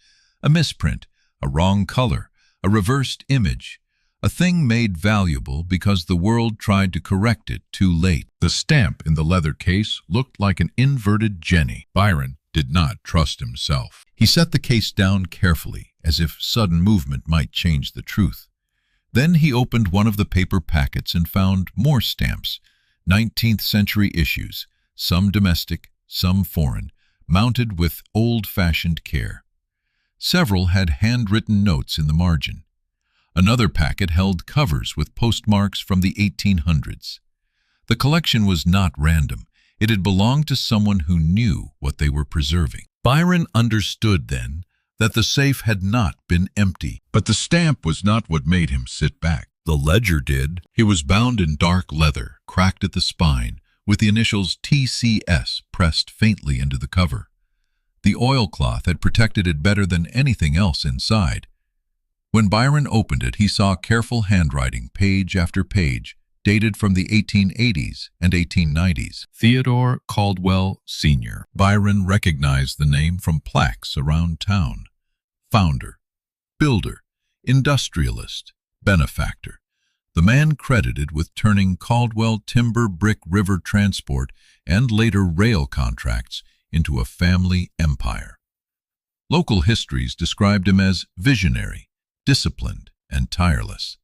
A misprint, a wrong color, a reversed image, a thing made valuable because the world tried to correct it too late. The stamp in the leather case looked like an inverted Jenny. Byron did not trust himself. He set the case down carefully, as if sudden movement might change the truth. Then he opened one of the paper packets and found more stamps, 19th century issues, some domestic, some foreign, mounted with old-fashioned care. Several had handwritten notes in the margin. Another packet held covers with postmarks from the 1800s. The collection was not random. It had belonged to someone who knew what they were preserving. Byron understood then that the safe had not been empty. But the stamp was not what made him sit back. The ledger did. It was bound in dark leather, cracked at the spine, with the initials TCS pressed faintly into the cover. The oilcloth had protected it better than anything else inside. When Byron opened it, he saw careful handwriting, page after page, dated from the 1880s and 1890s. Theodore Caldwell, Sr. Byron recognized the name from plaques around town. Founder, builder, industrialist, benefactor. The man credited with turning Caldwell Timber Brick River Transport and later rail contracts into a family empire. Local histories described him as visionary, disciplined, and tireless.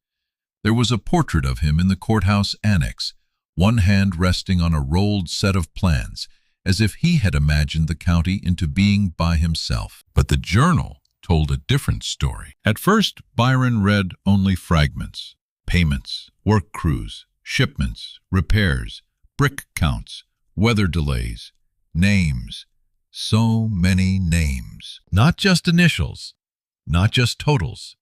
There was a portrait of him in the courthouse annex, one hand resting on a rolled set of plans, as if he had imagined the county into being by himself. But the journal told a different story. At first, Byron read only fragments: payments, work crews, shipments, repairs, brick counts, weather delays, names. So many names. Not just initials, not just totals.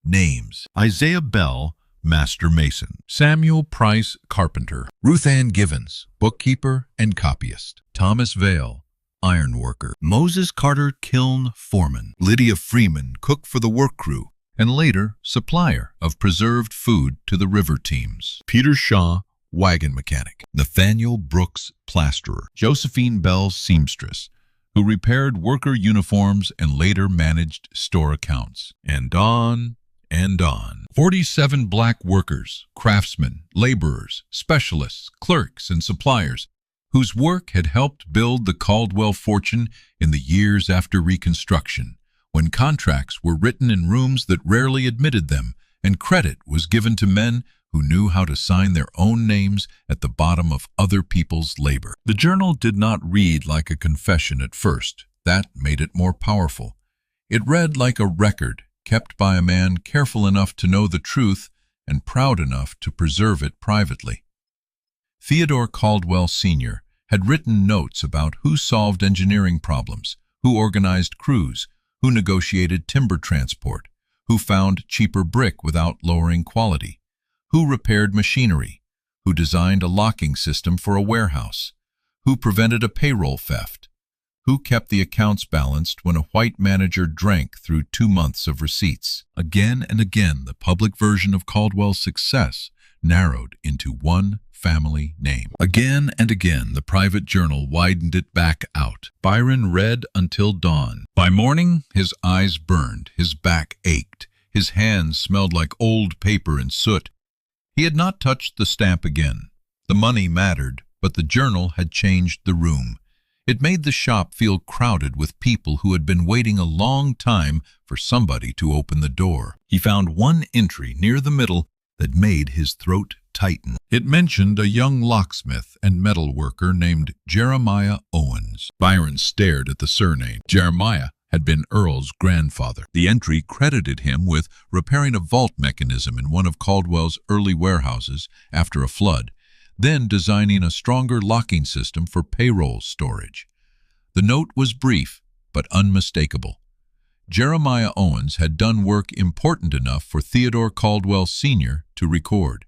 Names: Isaiah Bell, master mason; Samuel Price, carpenter; Ruth Ann Givens, bookkeeper and copyist; Thomas Vale, iron worker; Moses Carter, kiln foreman; Lydia Freeman, cook for the work crew, and later supplier of preserved food to the river teams; Peter Shaw, wagon mechanic; Nathaniel Brooks, plasterer; Josephine Bell, seamstress, who repaired worker uniforms and later managed store accounts. And on and on. 47 black workers, craftsmen, laborers, specialists, clerks, and suppliers, whose work had helped build the Caldwell fortune in the years after Reconstruction, when contracts were written in rooms that rarely admitted them, and credit was given to men who knew how to sign their own names at the bottom of other people's labor. The journal did not read like a confession at first. That made it more powerful. It read like a record kept by a man careful enough to know the truth and proud enough to preserve it privately. Theodore Caldwell, Sr. had written notes about who solved engineering problems, who organized crews, who negotiated timber transport, who found cheaper brick without lowering quality, who repaired machinery, who designed a locking system for a warehouse, who prevented a payroll theft, who kept the accounts balanced when a white manager drank through 2 months of receipts. Again and again, the public version of Caldwell's success narrowed into one family name. Again and again, the private journal widened it back out. Byron read until dawn. By morning, his eyes burned, his back ached, his hands smelled like old paper and soot. He had not touched the stamp again. The money mattered, but the journal had changed the room. It made the shop feel crowded with people who had been waiting a long time for somebody to open the door. He found one entry near the middle that made his throat tighten. It mentioned a young locksmith and metal worker named Jeremiah Owens. Byron stared at the surname. Jeremiah had been Earl's grandfather. The entry credited him with repairing a vault mechanism in one of Caldwell's early warehouses after a flood, then designing a stronger locking system for payroll storage. The note was brief, but unmistakable. Jeremiah Owens had done work important enough for Theodore Caldwell Sr. to record.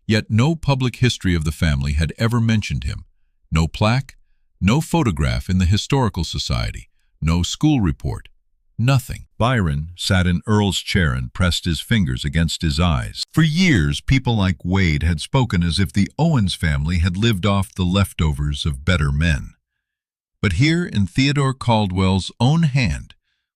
Yet no public history of the family had ever mentioned him. No plaque, no photograph in the Historical Society, no school report, nothing. Byron sat in Earl's chair and pressed his fingers against his eyes. For years, people like Wade had spoken as if the Owens family had lived off the leftovers of better men. But here in Theodore Caldwell's own hand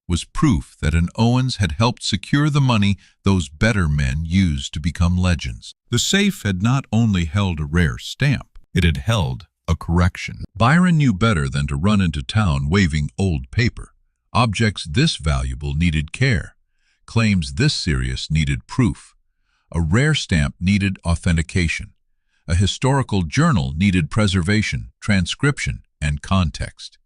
was proof that an Owens had helped secure the money those better men used to become legends. The safe had not only held a rare stamp, it had held a correction. Byron knew better than to run into town waving old paper. Objects this valuable needed care. Claims this serious needed proof. A rare stamp needed authentication. A historical journal needed preservation, transcription, and context.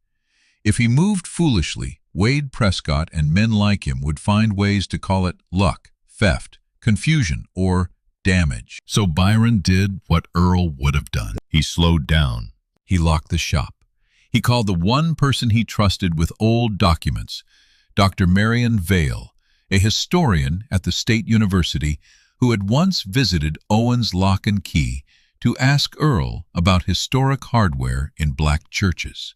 If he moved foolishly, Wade Prescott and men like him would find ways to call it luck, theft, confusion, or damage. So Byron did what Earl would have done. He slowed down. He locked the shop. He called the one person he trusted with old documents, Dr. Marion Vale, a historian at the State University who had once visited Owens Lock and Key to ask Earl about historic hardware in black churches.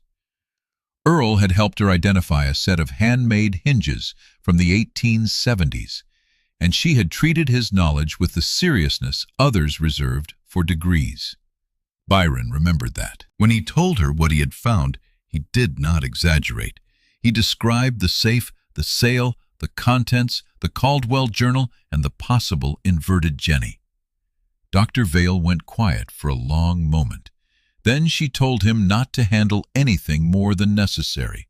Earl had helped her identify a set of handmade hinges from the 1870s, and she had treated his knowledge with the seriousness others reserved for degrees. Byron remembered that. When he told her what he had found, he did not exaggerate. He described the safe, the sale, the contents, the Caldwell journal, and the possible inverted Jenny. Dr. Vale went quiet for a long moment. Then she told him not to handle anything more than necessary,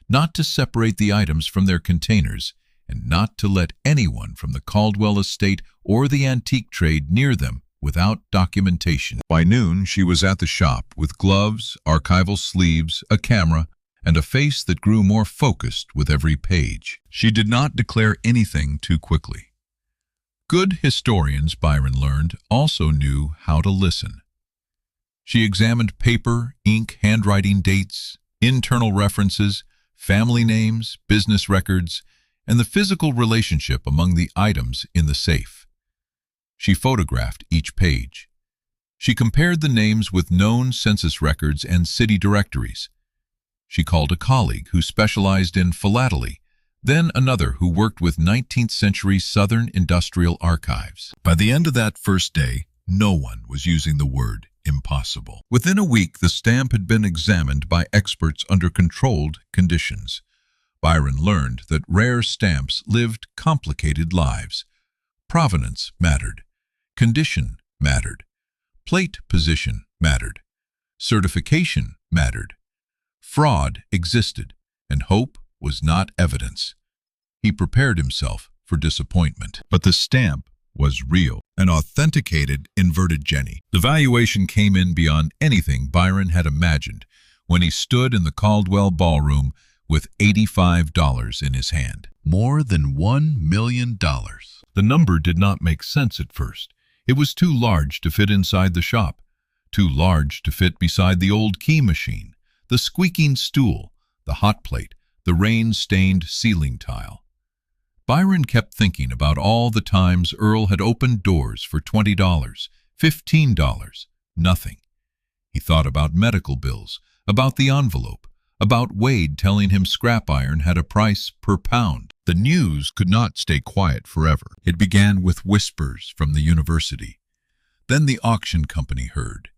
not to separate the items from their containers, and not to let anyone from the Caldwell estate or the antique trade near them without documentation. By noon, she was at the shop with gloves, archival sleeves, a camera, and a face that grew more focused with every page. She did not declare anything too quickly. Good historians, Byron learned, also knew how to listen. She examined paper, ink, handwriting dates, internal references, family names, business records, and the physical relationship among the items in the safe. She photographed each page. She compared the names with known census records and city directories. She called a colleague who specialized in philately, then another who worked with 19th-century Southern industrial archives. By the end of that first day, no one was using the word impossible. Within a week, the stamp had been examined by experts under controlled conditions. Byron learned that rare stamps lived complicated lives. Provenance mattered. Condition mattered. Plate position mattered. Certification mattered. Fraud existed, and hope was not evidence. He prepared himself for disappointment. But the stamp was real, an authenticated inverted Jenny. The valuation came in beyond anything Byron had imagined when he stood in the Caldwell ballroom with $85 in his hand. More than $1 million. The number did not make sense at first. It was too large to fit inside the shop, too large to fit beside the old key machine, the squeaking stool, the hot plate, the rain-stained ceiling tile. Byron kept thinking about all the times Earl had opened doors for $20, $15, nothing. He thought about medical bills, about the envelope, about Wade telling him scrap iron had a price per pound. The news could not stay quiet forever. It began with whispers from the university. Then the auction company heard.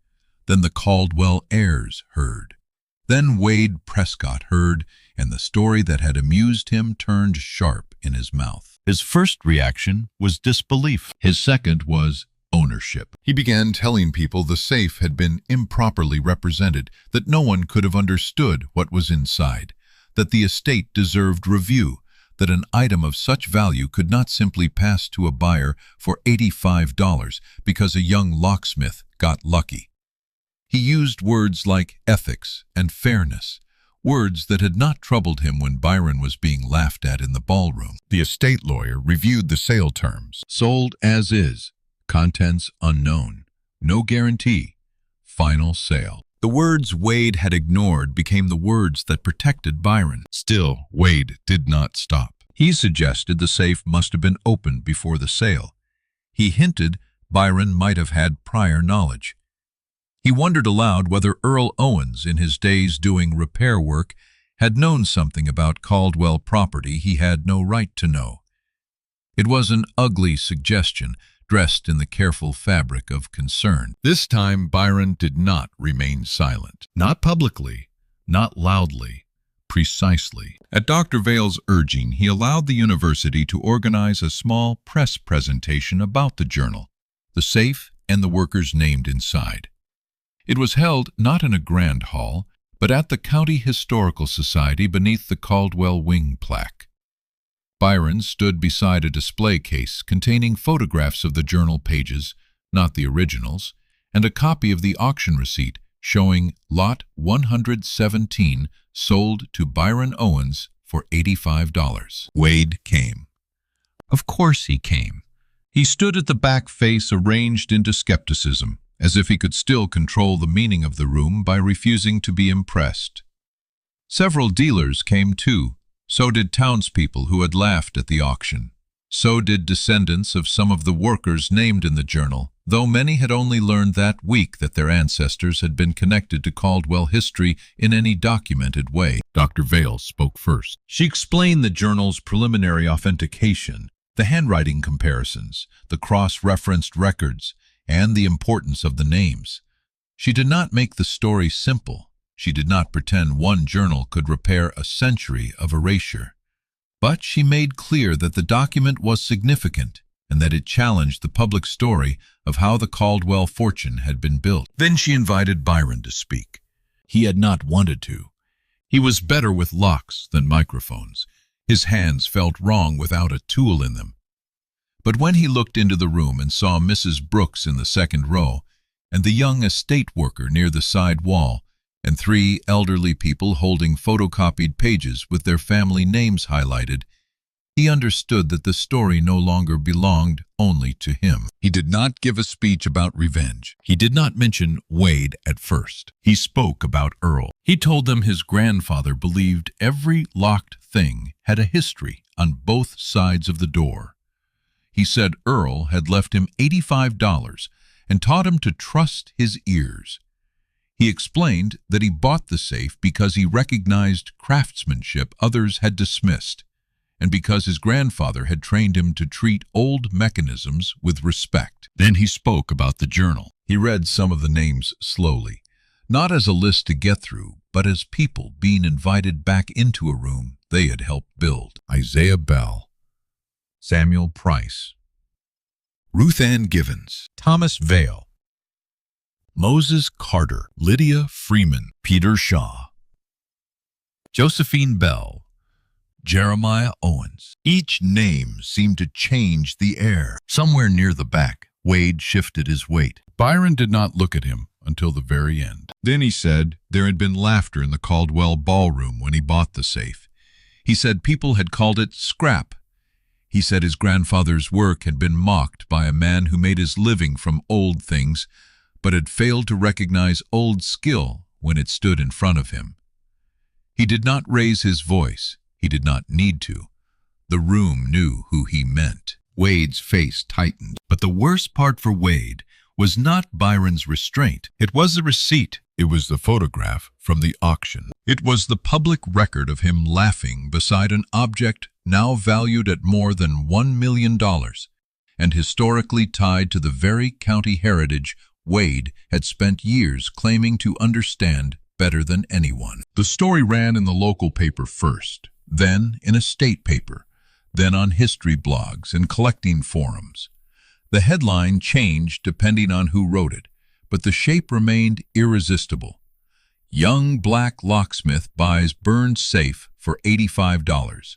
Then the Caldwell heirs heard. Then Wade Prescott heard, and the story that had amused him turned sharp in his mouth. His first reaction was disbelief. His second was ownership. He began telling people the safe had been improperly represented, that no one could have understood what was inside, that the estate deserved review, that an item of such value could not simply pass to a buyer for $85 because a young locksmith got lucky. He used words like ethics and fairness, words that had not troubled him when Byron was being laughed at in the ballroom. The estate lawyer reviewed the sale terms. Sold as is. Contents unknown. No guarantee. Final sale. The words Wade had ignored became the words that protected Byron. Still, Wade did not stop. He suggested the safe must have been opened before the sale. He hinted Byron might have had prior knowledge. He wondered aloud whether Earl Owens, in his days doing repair work, had known something about Caldwell property he had no right to know. It was an ugly suggestion, dressed in the careful fabric of concern. This time Byron did not remain silent. Not publicly, not loudly, precisely. At Dr. Vale's urging, he allowed the university to organize a small press presentation about the journal, the safe, and the workers named inside. It was held not in a grand hall, but at the County Historical Society beneath the Caldwell Wing plaque. Byron stood beside a display case containing photographs of the journal pages, not the originals, and a copy of the auction receipt showing Lot 117 sold to Byron Owens for $85. Wade came. Of course he came. He stood at the back, face arranged into skepticism, as if he could still control the meaning of the room by refusing to be impressed. Several dealers came too. So did townspeople who had laughed at the auction. So did descendants of some of the workers named in the journal, though many had only learned that week that their ancestors had been connected to Caldwell history in any documented way. Dr. Vale spoke first. She explained the journal's preliminary authentication, the handwriting comparisons, the cross-referenced records, and the importance of the names. She did not make the story simple. She did not pretend one journal could repair a century of erasure. But she made clear that the document was significant and that it challenged the public story of how the Caldwell fortune had been built. Then she invited Byron to speak. He had not wanted to. He was better with locks than microphones. His hands felt wrong without a tool in them. But when he looked into the room and saw Mrs. Brooks in the second row, and the young estate worker near the side wall, and three elderly people holding photocopied pages with their family names highlighted, he understood that the story no longer belonged only to him. He did not give a speech about revenge. He did not mention Wade at first. He spoke about Earl. He told them his grandfather believed every locked thing had a history on both sides of the door. He said Earl had left him $85 and taught him to trust his ears. He explained that he bought the safe because he recognized craftsmanship others had dismissed, and because his grandfather had trained him to treat old mechanisms with respect. Then he spoke about the journal. He read some of the names slowly, not as a list to get through, but as people being invited back into a room they had helped build. Isaiah Bell, Samuel Price, Ruth Ann Givens, Thomas Vale, Moses Carter, Lydia Freeman, Peter Shaw, Josephine Bell, Jeremiah Owens. Each name seemed to change the air. Somewhere near the back, Wade shifted his weight. Byron did not look at him until the very end. Then he said there had been laughter in the Caldwell ballroom when he bought the safe. He said people had called it scrap. He said his grandfather's work had been mocked by a man who made his living from old things, but had failed to recognize old skill when it stood in front of him. He did not raise his voice. He did not need to. The room knew who he meant. Wade's face tightened. But the worst part for Wade was not Byron's restraint. It was the receipt. It was the photograph from the auction. It was the public record of him laughing beside an object now valued at more than $1 million. and historically tied to the very county heritage Wade had spent years claiming to understand better than anyone. The story ran in the local paper first, then in a state paper, then on history blogs and collecting forums. The headline changed depending on who wrote it, but the shape remained irresistible. Young black locksmith buys burned safe for $85.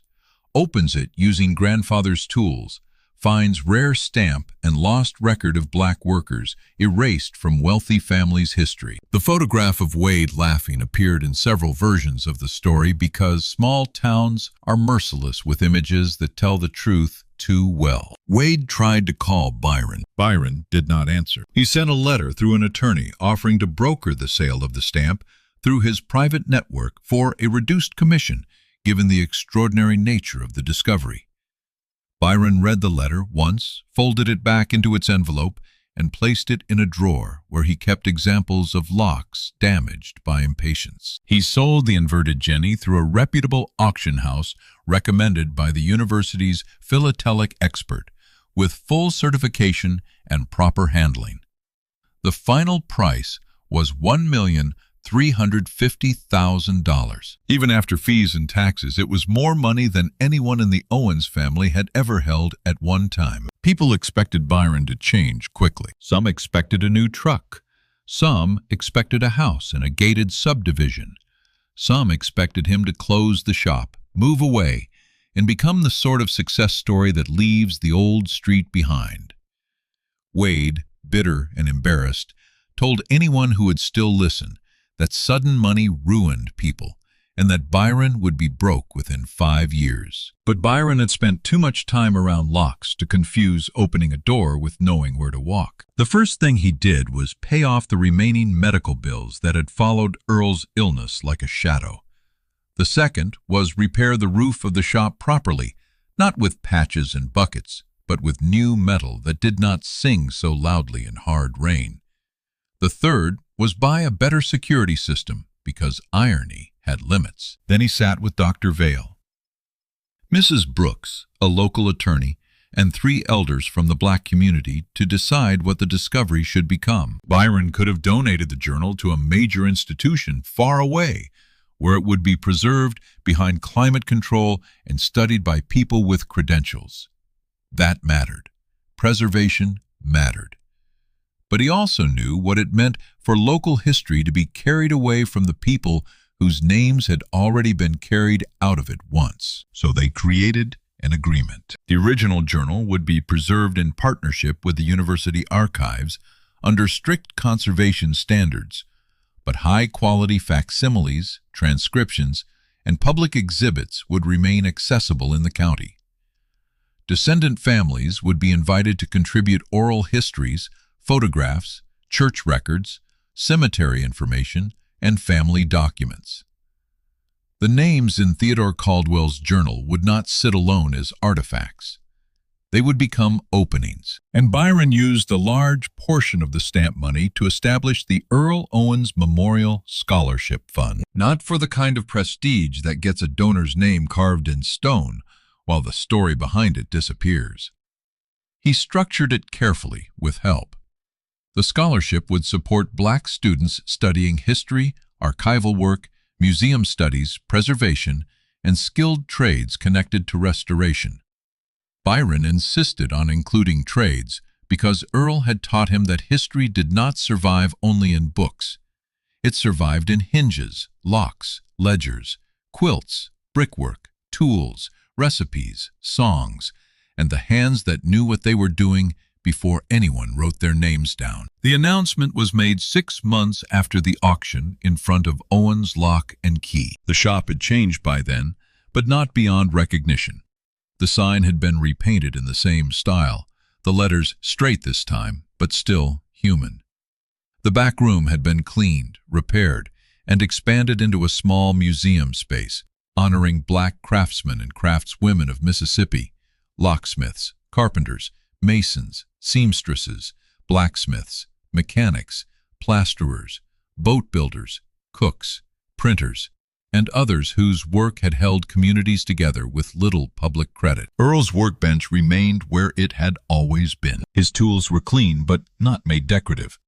Opens it using grandfather's tools, finds rare stamp and lost record of black workers erased from wealthy family's history. The photograph of Wade laughing appeared in several versions of the story because small towns are merciless with images that tell the truth too well. Wade tried to call Byron. Byron did not answer. He sent a letter through an attorney offering to broker the sale of the stamp through his private network for a reduced commission, given the extraordinary nature of the discovery. Byron read the letter once, folded it back into its envelope, and placed it in a drawer where he kept examples of locks damaged by impatience. He sold the inverted Jenny through a reputable auction house recommended by the university's philatelic expert, with full certification and proper handling. The final price was $1,350,000. Even after fees and taxes, it was more money than anyone in the Owens family had ever held at one time. People expected Byron to change quickly. Some expected a new truck. Some expected a house in a gated subdivision. Some expected him to close the shop, move away, and become the sort of success story that leaves the old street behind. Wade, bitter and embarrassed, told anyone who would still listen that sudden money ruined people, and that Byron would be broke within 5 years. But Byron had spent too much time around locks to confuse opening a door with knowing where to walk. The first thing he did was pay off the remaining medical bills that had followed Earl's illness like a shadow. The second was repair the roof of the shop properly, not with patches and buckets, but with new metal that did not sing so loudly in hard rain. The third was buy a better security system, because irony had limits. Then he sat with Dr. Vale, Mrs. Brooks, a local attorney, and 3 elders from the black community to decide what the discovery should become. Byron could have donated the journal to a major institution far away, where it would be preserved behind climate control and studied by people with credentials. That mattered. Preservation mattered. But he also knew what it meant for local history to be carried away from the people whose names had already been carried out of it once. So they created an agreement. The original journal would be preserved in partnership with the university archives under strict conservation standards, but high-quality facsimiles, transcriptions, and public exhibits would remain accessible in the county. Descendant families would be invited to contribute oral histories, photographs, church records, cemetery information, and family documents. The names in Theodore Caldwell's journal would not sit alone as artifacts. They would become openings. And Byron used a large portion of the stamp money to establish the Earl Owens Memorial Scholarship Fund. Not for the kind of prestige that gets a donor's name carved in stone while the story behind it disappears. He structured it carefully with help. The scholarship would support black students studying history, archival work, museum studies, preservation, and skilled trades connected to restoration. Byron insisted on including trades because Earl had taught him that history did not survive only in books. It survived in hinges, locks, ledgers, quilts, brickwork, tools, recipes, songs, and the hands that knew what they were doing before anyone wrote their names down. The announcement was made 6 months after the auction in front of Owens Lock and Key. The shop had changed by then, but not beyond recognition. The sign had been repainted in the same style, the letters straight this time, but still human. The back room had been cleaned, repaired, and expanded into a small museum space, honoring black craftsmen and craftswomen of Mississippi, locksmiths, carpenters, masons, seamstresses, blacksmiths, mechanics, plasterers, boat builders, cooks, printers, and others whose work had held communities together with little public credit. Earl's workbench remained where it had always been. His tools were clean but not made decorative.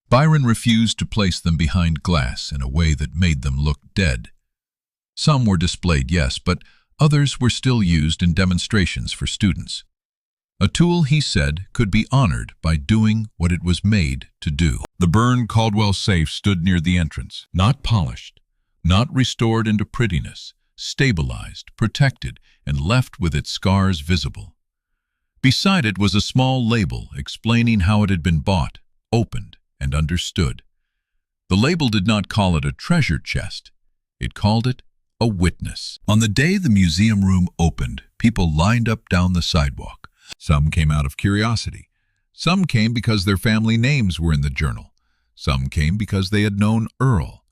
Byron refused to place them behind glass in a way that made them look dead. Some were displayed, yes, but others were still used in demonstrations for students. A tool, he said, could be honored by doing what it was made to do. The burned Caldwell safe stood near the entrance, not polished, not restored into prettiness, stabilized, protected, and left with its scars visible. Beside it was a small label explaining how it had been bought, opened, and understood. The label did not call it a treasure chest. It called it a witness. On the day the museum room opened, people lined up down the sidewalk. Some came out of curiosity. Some came because their family names were in the journal. Some came because they had known Earl.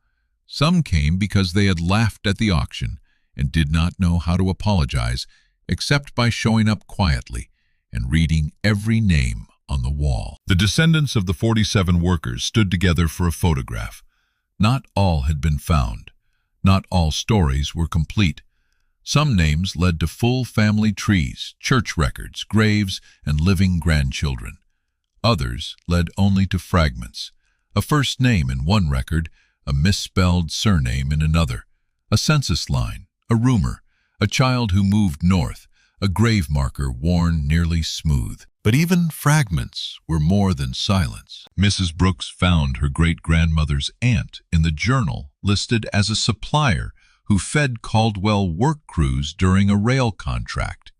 Some came because they had laughed at the auction and did not know how to apologize except by showing up quietly and reading every name on the wall. The descendants of the 47 workers stood together for a photograph. Not all had been found. Not all stories were complete. Some names led to full family trees, church records, graves, and living grandchildren. Others led only to fragments. A first name in one record, a misspelled surname in another, a census line, a rumor, a child who moved north, a grave marker worn nearly smooth. But even fragments were more than silence. Mrs. Brooks found her great-grandmother's aunt in the journal listed as a supplier who fed Caldwell work crews during a rail contract.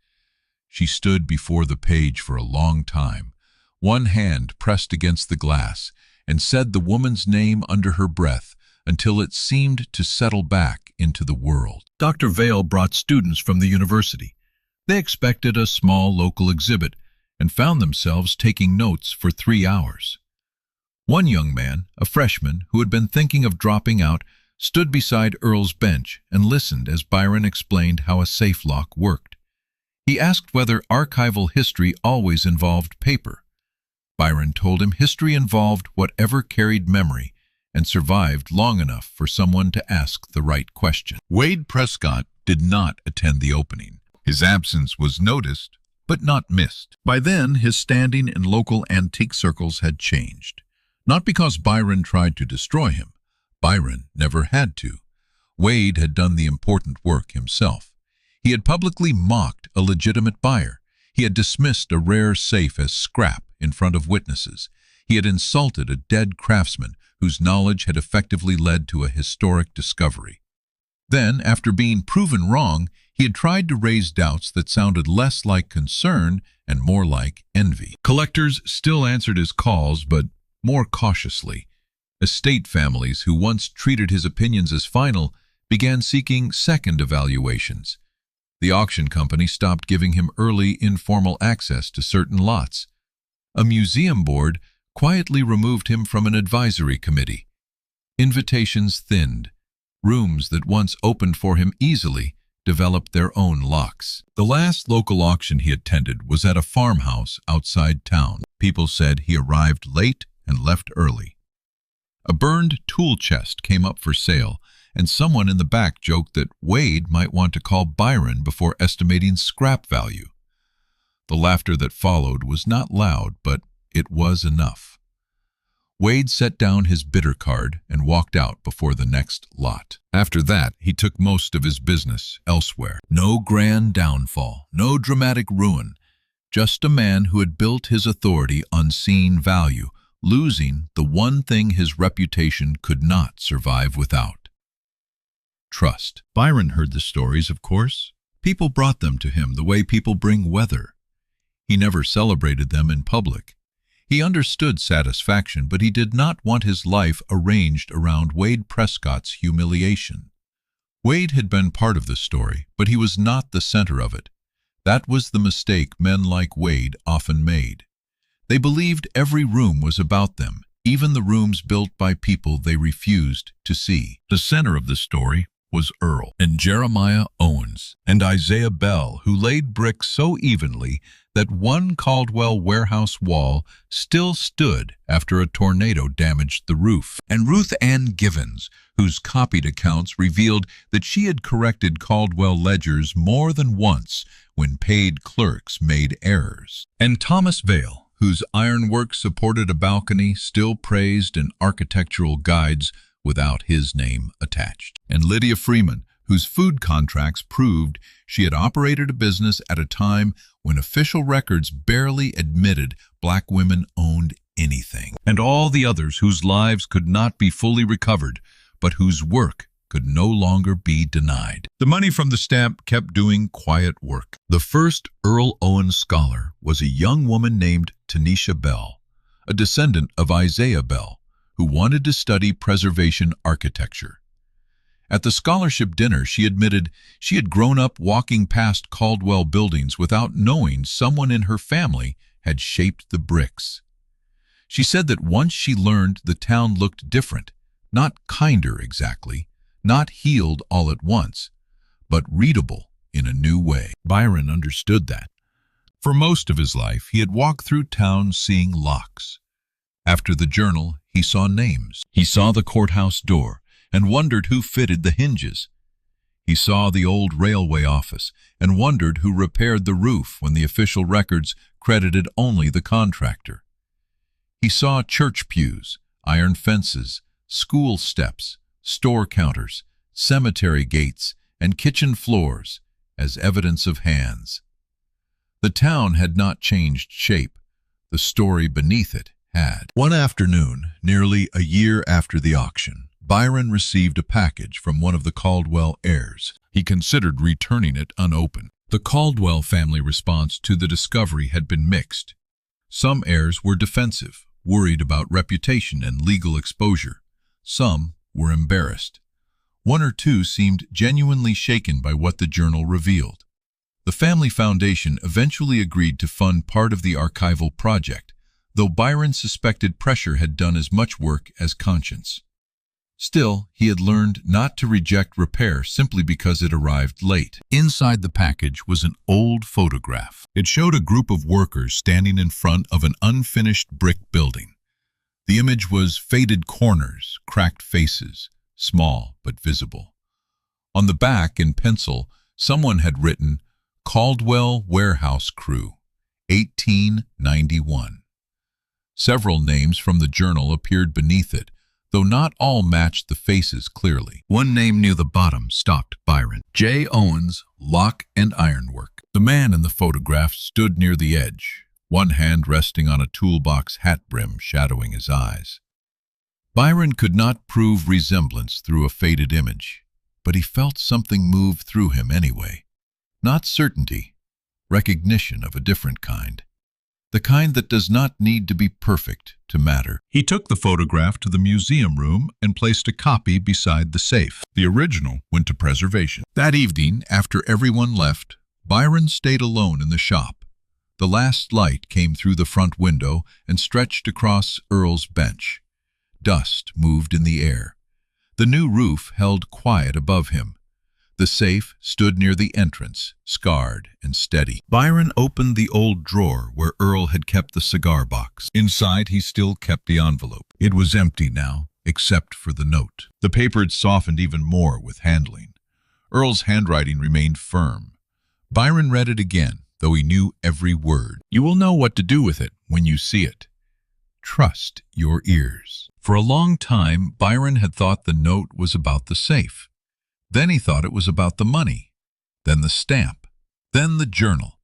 She stood before the page for a long time, one hand pressed against the glass, and said the woman's name under her breath until it seemed to settle back into the world. Dr. Vale brought students from the university. They expected a small local exhibit and found themselves taking notes for 3 hours. One young man, a freshman who had been thinking of dropping out, stood beside Earl's bench and listened as Byron explained how a safe lock worked. He asked whether archival history always involved paper. Byron told him history involved whatever carried memory and survived long enough for someone to ask the right question. Wade Prescott did not attend the opening. His absence was noticed, but not missed. By then, his standing in local antique circles had changed. Not because Byron tried to destroy him. Byron never had to. Wade had done the important work himself. He had publicly mocked a legitimate buyer. He had dismissed a rare safe as scrap in front of witnesses. He had insulted a dead craftsman whose knowledge had effectively led to a historic discovery. Then, after being proven wrong, he had tried to raise doubts that sounded less like concern and more like envy. Collectors still answered his calls, but more cautiously. Estate families who once treated his opinions as final began seeking second evaluations. The auction company stopped giving him early, informal access to certain lots. A museum board quietly removed him from an advisory committee. Invitations thinned. Rooms that once opened for him easily developed their own locks. The last local auction he attended was at a farmhouse outside town. People said he arrived late and left early. A burned tool chest came up for sale, and someone in the back joked that Wade might want to call Byron before estimating scrap value. The laughter that followed was not loud, but it was enough. Wade set down his bidder card and walked out before the next lot. After that, he took most of his business elsewhere. No grand downfall, no dramatic ruin, just a man who had built his authority on seen value, losing the one thing his reputation could not survive without. Trust. Byron heard the stories, of course. People brought them to him the way people bring weather. He never celebrated them in public. He understood satisfaction, but he did not want his life arranged around Wade Prescott's humiliation. Wade had been part of the story, but he was not the center of it. That was the mistake men like Wade often made. They believed every room was about them, even the rooms built by people they refused to see. The center of the story was Earl, and Jeremiah Owens, and Isaiah Bell, who laid bricks so evenly that one Caldwell warehouse wall still stood after a tornado damaged the roof, and Ruth Ann Givens, whose copied accounts revealed that she had corrected Caldwell ledgers more than once when paid clerks made errors, and Thomas Vale, whose ironwork supported a balcony still praised in architectural guides without his name attached, and Lydia Freeman, whose food contracts proved she had operated a business at a time when official records barely admitted black women owned anything, and all the others whose lives could not be fully recovered, but whose work could no longer be denied. The money from the stamp kept doing quiet work. The first Earl Owens scholar was a young woman named Tanisha Bell, a descendant of Isaiah Bell, who wanted to study preservation architecture. At the scholarship dinner, she admitted she had grown up walking past Caldwell buildings without knowing someone in her family had shaped the bricks. She said that once she learned the town looked different, not kinder exactly, not healed all at once, but readable in a new way. Byron understood that. For most of his life, he had walked through town seeing locks. After the journal, he saw names. He saw the courthouse door and wondered who fitted the hinges. He saw the old railway office and wondered who repaired the roof when the official records credited only the contractor. He saw church pews, iron fences, school steps, store counters, cemetery gates, and kitchen floors as evidence of hands. The town had not changed shape. The story beneath it had. One afternoon, nearly a year after the auction, Byron received a package from one of the Caldwell heirs. He considered returning it unopened. The Caldwell family response to the discovery had been mixed. Some heirs were defensive, worried about reputation and legal exposure. Some were embarrassed. One or two seemed genuinely shaken by what the journal revealed. The family foundation eventually agreed to fund part of the archival project, though Byron suspected pressure had done as much work as conscience. Still, he had learned not to reject repair simply because it arrived late. Inside the package was an old photograph. It showed a group of workers standing in front of an unfinished brick building. The image was faded corners, cracked faces, small but visible. On the back, in pencil, someone had written, "Caldwell Warehouse Crew, 1891. Several names from the journal appeared beneath it, though not all matched the faces clearly. One name near the bottom stopped Byron. J. Owens, Lock and Ironwork. The man in the photograph stood near the edge, one hand resting on a toolbox hat brim shadowing his eyes. Byron could not prove resemblance through a faded image, but he felt something move through him anyway. Not certainty, recognition of a different kind. The kind that does not need to be perfect to matter. He took the photograph to the museum room and placed a copy beside the safe. The original went to preservation. That evening, after everyone left, Byron stayed alone in the shop. The last light came through the front window and stretched across Earl's bench. Dust moved in the air. The new roof held quiet above him. The safe stood near the entrance, scarred and steady. Byron opened the old drawer where Earl had kept the cigar box. Inside, he still kept the envelope. It was empty now, except for the note. The paper had softened even more with handling. Earl's handwriting remained firm. Byron read it again, though he knew every word. "You will know what to do with it when you see it. Trust your ears." For a long time, Byron had thought the note was about the safe. Then he thought it was about the money, then the stamp, then the journal.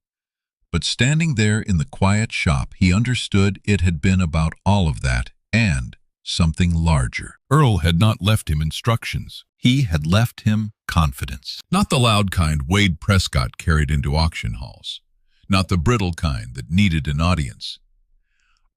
But standing there in the quiet shop, he understood it had been about all of that and something larger. Earl had not left him instructions. He had left him confidence. Not the loud kind Wade Prescott carried into auction halls. Not the brittle kind that needed an audience.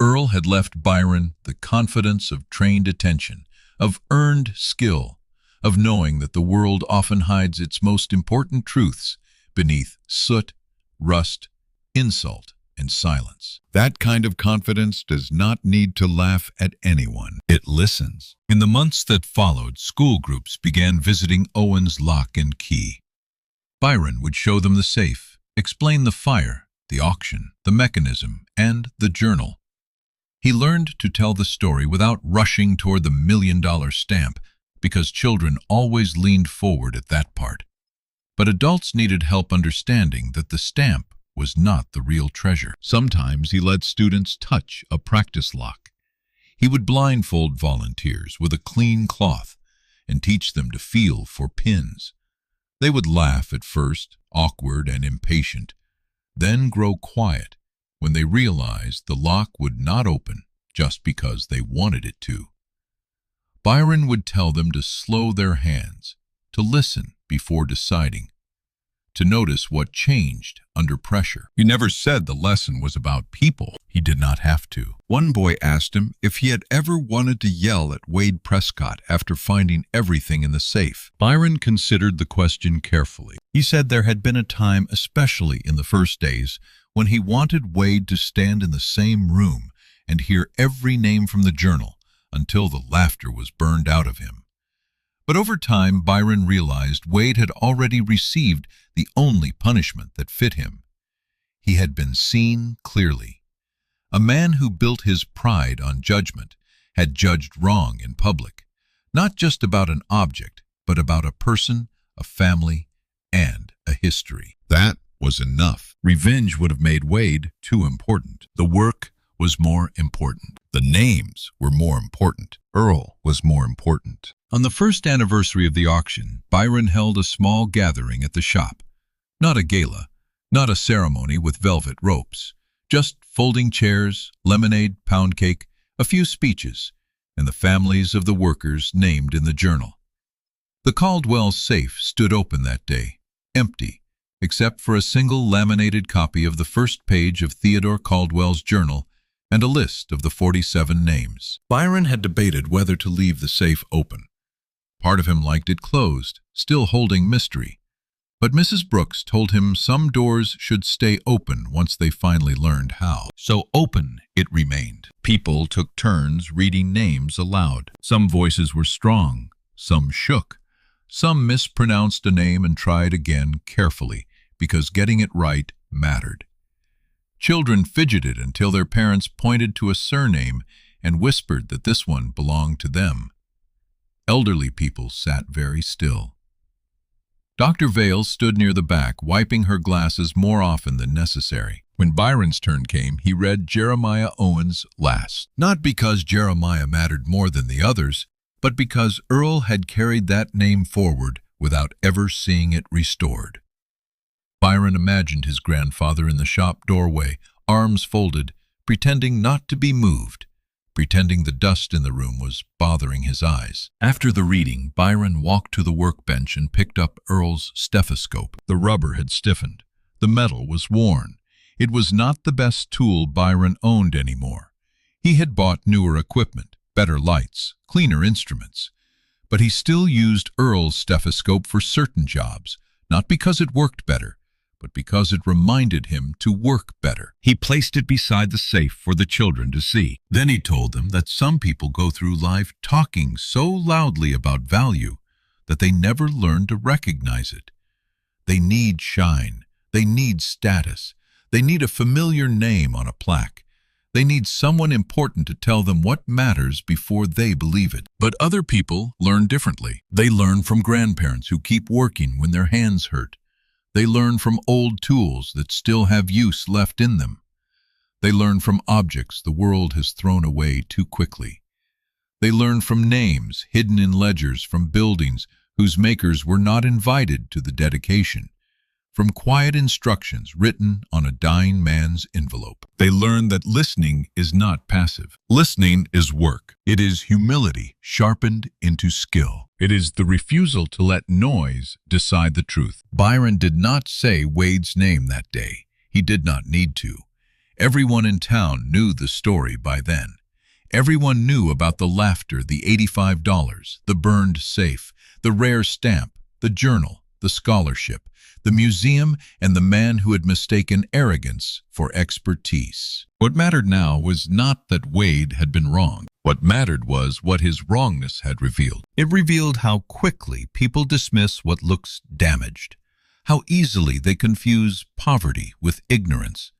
Earl had left Byron the confidence of trained attention, of earned skill, of knowing that the world often hides its most important truths beneath soot, rust, insult, and silence. That kind of confidence does not need to laugh at anyone. It listens. In the months that followed, school groups began visiting Owen's lock and key. Byron would show them the safe, explain the fire, the auction, the mechanism, and the journal. He learned to tell the story without rushing toward the $1,000,000 stamp, because children always leaned forward at that part. But adults needed help understanding that the stamp was not the real treasure. Sometimes he let students touch a practice lock. He would blindfold volunteers with a clean cloth and teach them to feel for pins. They would laugh at first, awkward and impatient, then grow quiet when they realized the lock would not open just because they wanted it to. Byron would tell them to slow their hands, to listen before deciding, to notice what changed under pressure. He never said the lesson was about people. He did not have to. One boy asked him if he had ever wanted to yell at Wade Prescott after finding everything in the safe. Byron considered the question carefully. He said there had been a time, especially in the first days, when he wanted Wade to stand in the same room and hear every name from the journal until the laughter was burned out of him. But over time, Byron realized Wade had already received the only punishment that fit him. He had been seen clearly. A man who built his pride on judgment had judged wrong in public, not just about an object, but about a person, a family, and a history. That was enough. Revenge would have made Wade too important. The work was more important. The names were more important. Earl was more important. On the first anniversary of the auction, Byron held a small gathering at the shop. Not a gala, not a ceremony with velvet ropes, just folding chairs, lemonade, pound cake, a few speeches, and the families of the workers named in the journal. The Caldwell safe stood open that day, empty, except for a single laminated copy of the first page of Theodore Caldwell's journal and a list of the 47 names. Byron had debated whether to leave the safe open. Part of him liked it closed, still holding mystery. But Mrs. Brooks told him some doors should stay open once they finally learned how. So open it remained. People took turns reading names aloud. Some voices were strong, some shook. Some mispronounced a name and tried again carefully, because getting it right mattered. Children fidgeted until their parents pointed to a surname and whispered that this one belonged to them. Elderly people sat very still. Dr. Vale stood near the back, wiping her glasses more often than necessary. When Byron's turn came, he read Jeremiah Owens last. Not because Jeremiah mattered more than the others, but because Earl had carried that name forward without ever seeing it restored. Byron imagined his grandfather in the shop doorway, arms folded, pretending not to be moved, pretending the dust in the room was bothering his eyes. After the reading, Byron walked to the workbench and picked up Earl's stethoscope. The rubber had stiffened. The metal was worn. It was not the best tool Byron owned anymore. He had bought newer equipment, better lights, cleaner instruments. But he still used Earl's stethoscope for certain jobs, not because it worked better, but because it reminded him to work better. He placed it beside the safe for the children to see. Then he told them that some people go through life talking so loudly about value that they never learn to recognize it. They need shine. They need status. They need a familiar name on a plaque. They need someone important to tell them what matters before they believe it. But other people learn differently. They learn from grandparents who keep working when their hands hurt. They learn from old tools that still have use left in them. They learn from objects the world has thrown away too quickly. They learn from names hidden in ledgers from buildings whose makers were not invited to the dedication, from quiet instructions written on a dying man's envelope. They learn that listening is not passive. Listening is work. It is humility sharpened into skill. It is the refusal to let noise decide the truth. Byron did not say Wade's name that day. He did not need to. Everyone in town knew the story by then. Everyone knew about the laughter, the $85, the burned safe, the rare stamp, the journal, the scholarship, the museum, and the man who had mistaken arrogance for expertise. What mattered now was not that Wade had been wrong. What mattered was what his wrongness had revealed. It revealed how quickly people dismiss what looks damaged, how easily they confuse poverty with ignorance,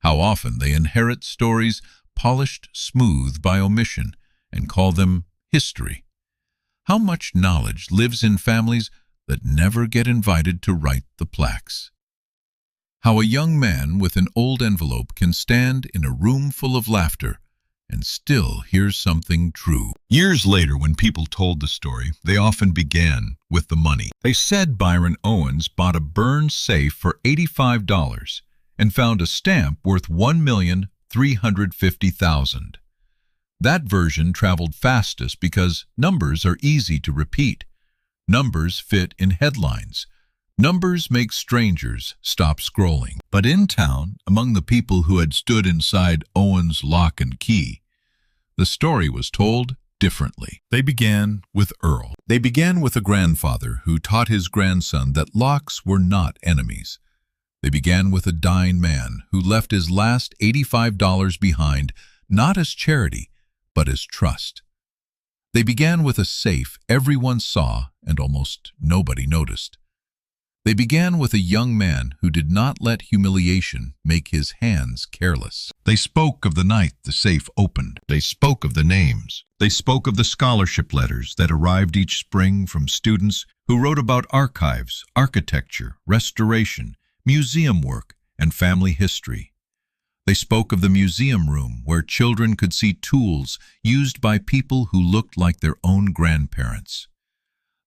how often they inherit stories polished smooth by omission and call them history. How much knowledge lives in families that never get invited to write the plaques. How a young man with an old envelope can stand in a room full of laughter and still hear something true. Years later, when people told the story, they often began with the money. They said Byron Owens bought a burned safe for $85 and found a stamp worth $1,350,000. That version traveled fastest because numbers are easy to repeat. Numbers fit in headlines. Numbers make strangers stop scrolling. But in town, among the people who had stood inside Owens' lock and key, the story was told differently. They began with Earl. They began with a grandfather who taught his grandson that locks were not enemies. They began with a dying man who left his last $85 behind, not as charity, but as trust. They began with a safe everyone saw and almost nobody noticed. They began with a young man who did not let humiliation make his hands careless. They spoke of the night the safe opened. They spoke of the names. They spoke of the scholarship letters that arrived each spring from students who wrote about archives, architecture, restoration, museum work, and family history. They spoke of the museum room where children could see tools used by people who looked like their own grandparents.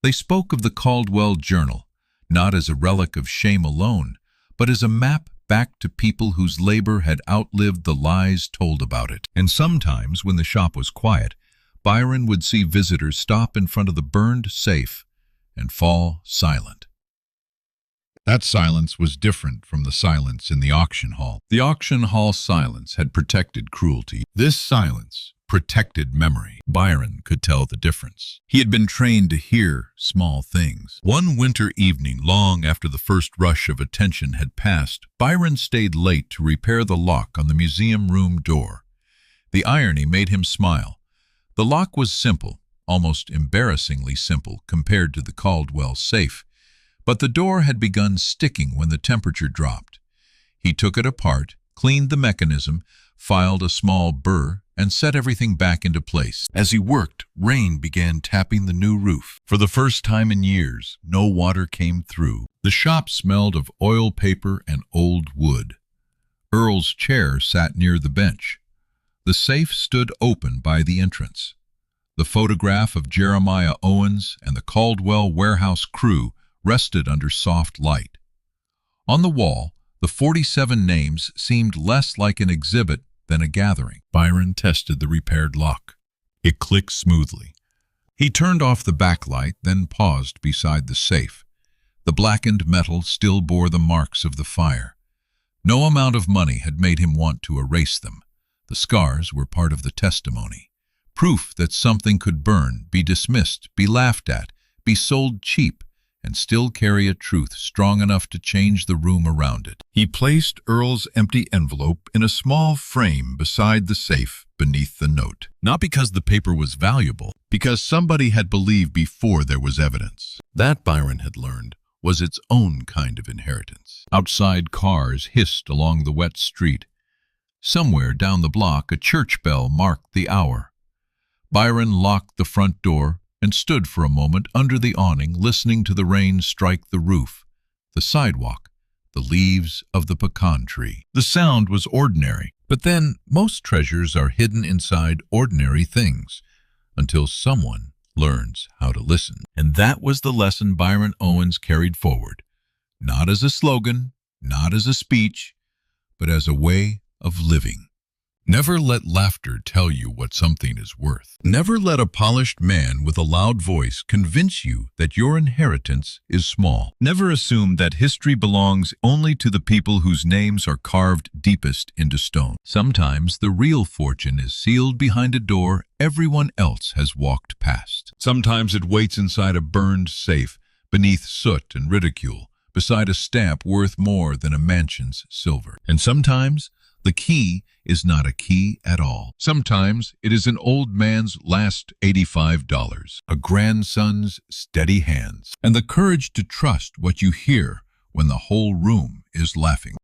They spoke of the Caldwell Journal, not as a relic of shame alone, but as a map back to people whose labor had outlived the lies told about it. And sometimes, when the shop was quiet, Byron would see visitors stop in front of the burned safe and fall silent. That silence was different from the silence in the auction hall. The auction hall silence had protected cruelty. This silence protected memory. Byron could tell the difference. He had been trained to hear small things. One winter evening, long after the first rush of attention had passed, Byron stayed late to repair the lock on the museum room door. The irony made him smile. The lock was simple, almost embarrassingly simple compared to the Caldwell safe. But the door had begun sticking when the temperature dropped. He took it apart, cleaned the mechanism, filed a small burr, and set everything back into place. As he worked, rain began tapping the new roof. For the first time in years, no water came through. The shop smelled of oil paper and old wood. Earl's chair sat near the bench. The safe stood open by the entrance. The photograph of Jeremiah Owens and the Caldwell warehouse crew rested under soft light. On the wall, the 47 names seemed less like an exhibit than a gathering. Byron tested the repaired lock. It clicked smoothly. He turned off the backlight, then paused beside the safe. The blackened metal still bore the marks of the fire. No amount of money had made him want to erase them. The scars were part of the testimony. Proof that something could burn, be dismissed, be laughed at, be sold cheap, and still carry a truth strong enough to change the room around it. He placed Earl's empty envelope in a small frame beside the safe beneath the note. Not because the paper was valuable, because somebody had believed before there was evidence. That, Byron had learned, was its own kind of inheritance. Outside, cars hissed along the wet street. Somewhere down the block, a church bell marked the hour. Byron locked the front door and stood for a moment under the awning, listening to the rain strike the roof, the sidewalk, the leaves of the pecan tree. The sound was ordinary, but then most treasures are hidden inside ordinary things until someone learns how to listen. And that was the lesson Byron Owens carried forward, not as a slogan, not as a speech, but as a way of living. Never let laughter tell you what something is worth. Never let a polished man with a loud voice convince you that your inheritance is small. Never assume that history belongs only to the people whose names are carved deepest into stone. Sometimes the real fortune is sealed behind a door everyone else has walked past. Sometimes it waits inside a burned safe, beneath soot and ridicule, beside a stamp worth more than a mansion's silver. And sometimes the key is not a key at all. Sometimes it is an old man's last $85, a grandson's steady hands, and the courage to trust what you hear when the whole room is laughing.